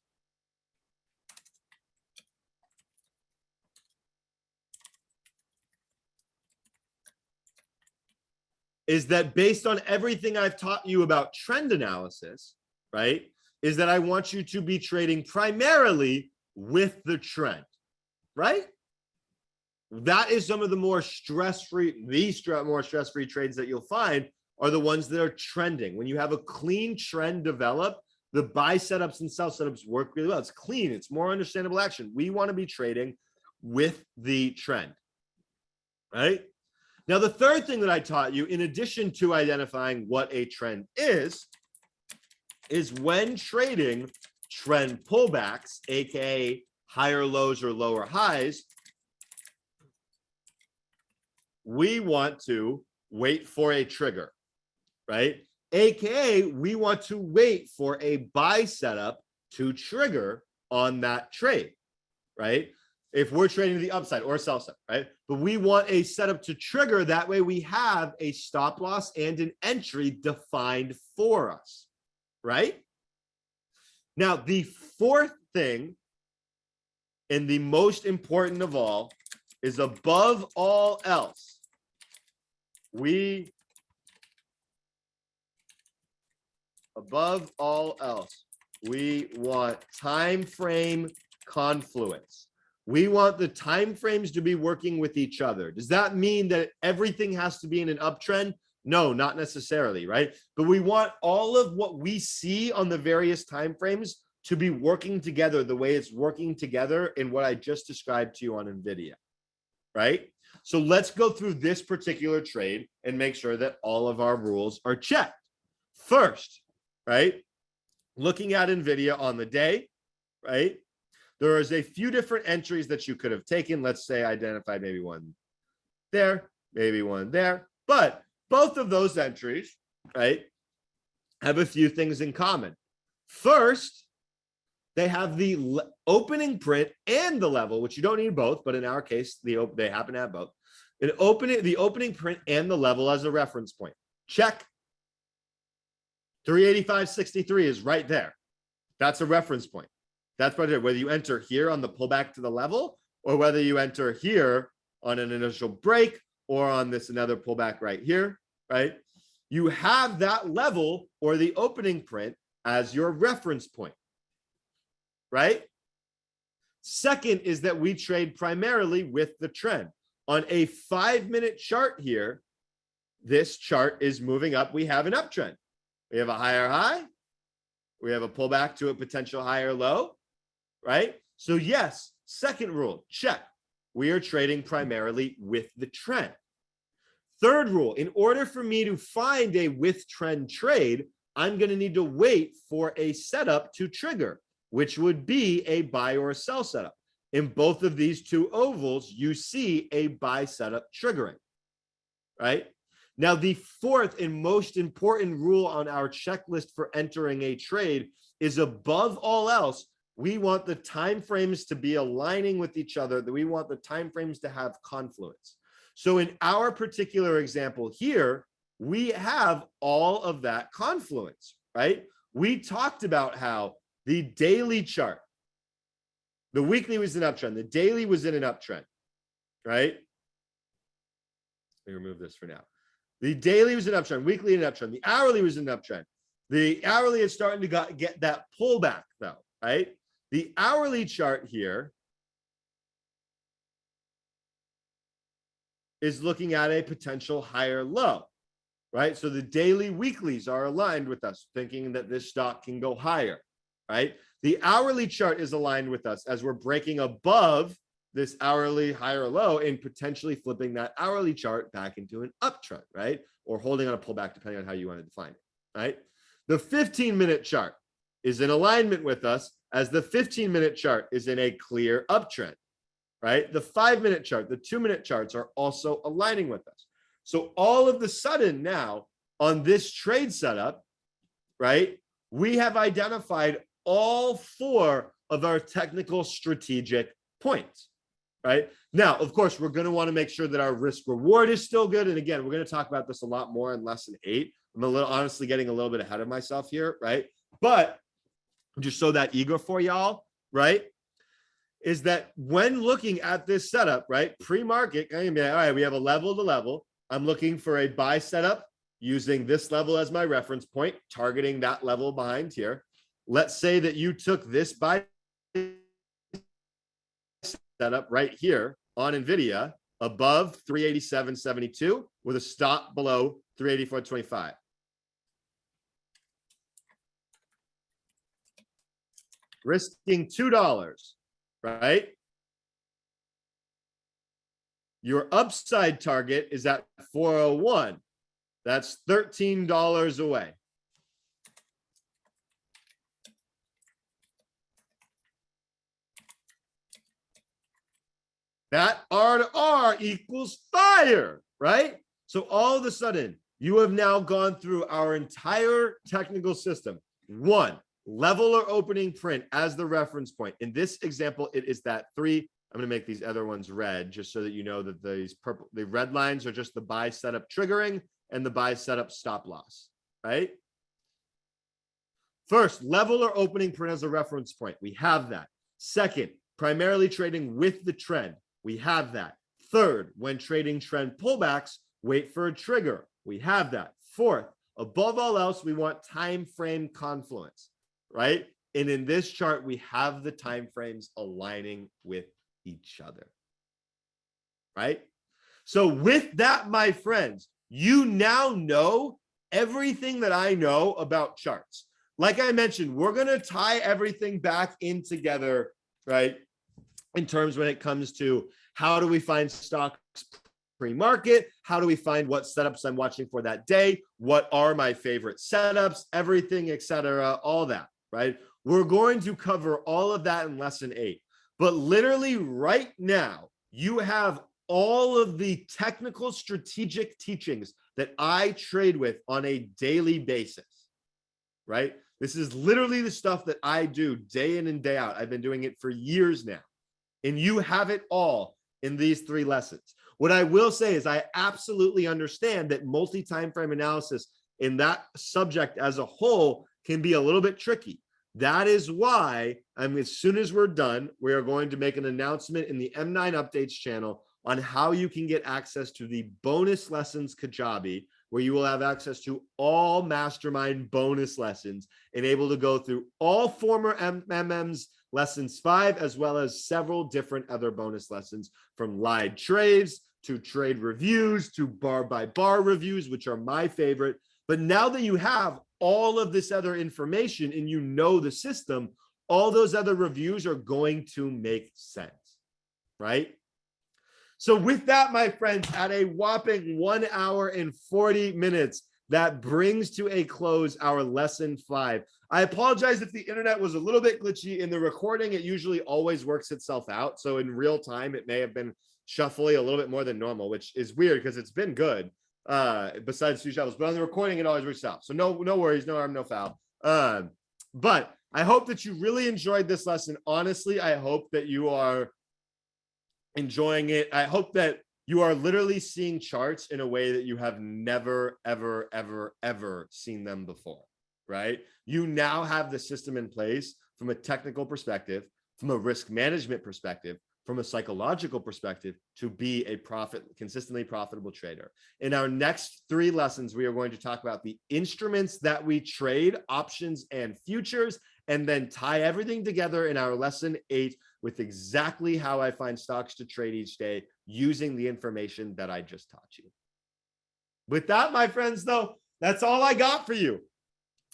is that based on everything I've taught you about trend analysis, right, is that I want you to be trading primarily with the trend, right? That is some of the more stress-free, more stress-free trades that you'll find are the ones that are trending. When you have a clean trend develop, the buy setups and sell setups work really well. It's clean. It's more understandable action. We want to be trading with the trend, right? Now, the third thing that I taught you, in addition to identifying what a trend is when trading trend pullbacks, aka higher lows or lower highs, we want to wait for a trigger, right? AKA, we want to wait for a buy setup to trigger on that trade, right? If we're trading the upside or sell side, right? But we want a setup to trigger. That way we have a stop loss and an entry defined for us, right? Now, the fourth thing, and the most important of all, is above all else, we want time frame confluence. We want the time frames to be working with each other. Does that mean that everything has to be in an uptrend? No, not necessarily, right? But we want all of what we see on the various time frames to be working together the way it's working together in what I just described to you on NVIDIA, right? So let's go through this particular trade and make sure that all of our rules are checked. First, right, looking at NVIDIA on the day, right, there is a few different entries that you could have taken. Let's say identify maybe one there, maybe one there. But both of those entries, right, have a few things in common. First, they have the opening print and the level, which you don't need both, but in our case, they happen to have both. The opening print and the level as a reference point. Check. 385.63 is right there. That's a reference point. That's right there. Whether you enter here on the pullback to the level, or whether you enter here on an initial break, or on this another pullback right here, right? You have that level or the opening print as your reference point, right? Second is that we trade primarily with the trend. On a 5-minute chart here, this chart is moving up. We have an uptrend. We have a higher high. We have a pullback to a potential higher low, right? So yes, second rule, check. We are trading primarily with the trend. Third rule, in order for me to find a with trend trade, I'm going to need to wait for a setup to trigger, which would be a buy or a sell setup. In both of these two ovals, you see a buy setup triggering, right? Now, the fourth and most important rule on our checklist for entering a trade is above all else, we want the time frames to be aligning with each other, that we want the time frames to have confluence. So in our particular example here, we have all of that confluence, right? We talked about how the daily chart, the weekly was an uptrend, the daily was in an uptrend, right? Let me remove this for now. The daily was an uptrend, weekly an uptrend, the hourly was an uptrend. The hourly is starting to get that pullback though, right? The hourly chart here is looking at a potential higher low, right? So the daily weeklies are aligned with us, thinking that this stock can go higher, right? The hourly chart is aligned with us as we're breaking above this hourly higher low and potentially flipping that hourly chart back into an uptrend, right? Or holding on a pullback, depending on how you want to define it, right? The 15-minute chart is in alignment with us as the 15-minute chart is in a clear uptrend, right? The 5-minute chart, the 2-minute charts are also aligning with us. So all of the sudden now on this trade setup, right, we have identified all 4 of our technical strategic points, right? Now, of course, we're going to want to make sure that our risk reward is still good. And again, we're going to talk about this a lot more in lesson 8. I'm honestly getting a little bit ahead of myself here, right? But just so that eager for y'all, right, is that when looking at this setup, right, pre-market, all right, we have a level to level. I'm looking for a buy setup using this level as my reference point, targeting that level behind here. Let's say that you took this buy setup right here on NVIDIA above 387.72 with a stop below 384.25. Risking $2, right? Your upside target is at 401. That's $13 away. That R to R equals fire, right? So all of a sudden, you have now gone through our entire technical system. One, level or opening print as the reference point. In this example, it is that 3. I'm going to make these other ones red just so that you know that the red lines are just the buy setup triggering and the buy setup stop loss, right? First, level or opening print as a reference point. We have that. Second, primarily trading with the trend. We have that. Third, when trading trend pullbacks, wait for a trigger. We have that. Fourth, above all else, we want time frame confluence, right? And in this chart, we have the time frames aligning with each other, right? So with that, my friends, you now know everything that I know about charts. Like I mentioned, we're going to tie everything back in together, right? In terms when it comes to how do we find stocks pre-market, how do we find what setups I'm watching for that day, what are my favorite setups, everything, etc., all that, right? We're going to cover all of that in lesson 8. But literally right now, you have all of the technical strategic teachings that I trade with on a daily basis, right? This is literally the stuff that I do day in and day out. I've been doing it for years now. And you have it all in these 3 lessons. What I will say is I absolutely understand that multi-time frame analysis in that subject as a whole can be a little bit tricky. That is why as soon as we're done, we are going to make an announcement in the M9 Updates channel on how you can get access to the bonus lessons Kajabi, where you will have access to all mastermind bonus lessons and able to go through all former MMs lessons 5, as well as several different other bonus lessons from live trades to trade reviews to bar by bar reviews, which are my favorite. But now that you have all of this other information and you know the system, all those other reviews are going to make sense, right? So with that, my friends, at a whopping 1 hour and 40 minutes, that brings to a close our lesson 5. I apologize if the internet was a little bit glitchy in the recording. It usually always works itself out. So in real time, it may have been shuffling a little bit more than normal, which is weird because it's been good. Besides 2 shuffles, but on the recording, it always works out. So no worries, no harm, no foul. But I hope that you really enjoyed this lesson. Honestly, I hope that you are enjoying it. I hope that you are literally seeing charts in a way that you have never, ever, ever, ever seen them before, right? You now have the system in place from a technical perspective, from a risk management perspective, from a psychological perspective to be a consistently profitable trader. In our next 3 lessons, we are going to talk about the instruments that we trade, options and futures, and then tie everything together in our lesson 8 with exactly how I find stocks to trade each day using the information that I just taught you. With that, my friends, though, that's all I got for you.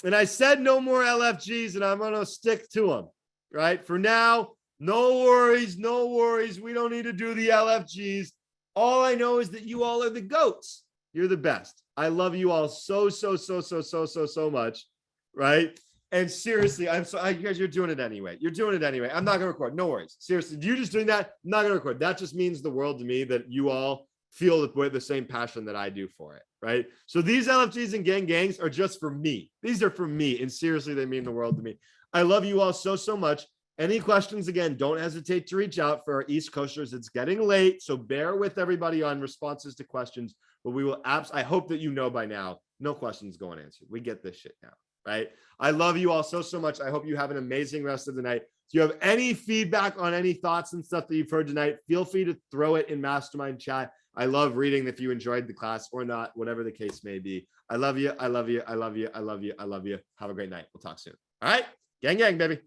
And I said no more LFGs, and I'm going to stick to them, right? For now, no worries, no worries. We don't need to do the LFGs. All I know is that you all are the GOATs. You're the best. I love you all so much, right? And seriously, you guys, you're doing it anyway. You're doing it anyway. I'm not going to record. No worries. Seriously, you just doing that, I'm not going to record. That just means the world to me that you all feel the same passion that I do for it, right? So these LFGs and gangs are just for me. These are for me. And seriously, they mean the world to me. I love you all so much. Any questions, again, don't hesitate to reach out for our East Coasters. It's getting late, so bear with everybody on responses to questions. But we will I hope that you know by now, no questions go unanswered. We get this shit now, right? I love you all so much. I hope you have an amazing rest of the night. If you have any feedback on any thoughts and stuff that you've heard tonight, feel free to throw it in Mastermind chat. I love reading if you enjoyed the class or not, whatever the case may be. I love you. I love you. I love you. I love you. I love you. Have a great night. We'll talk soon. All right. Gang, gang, baby.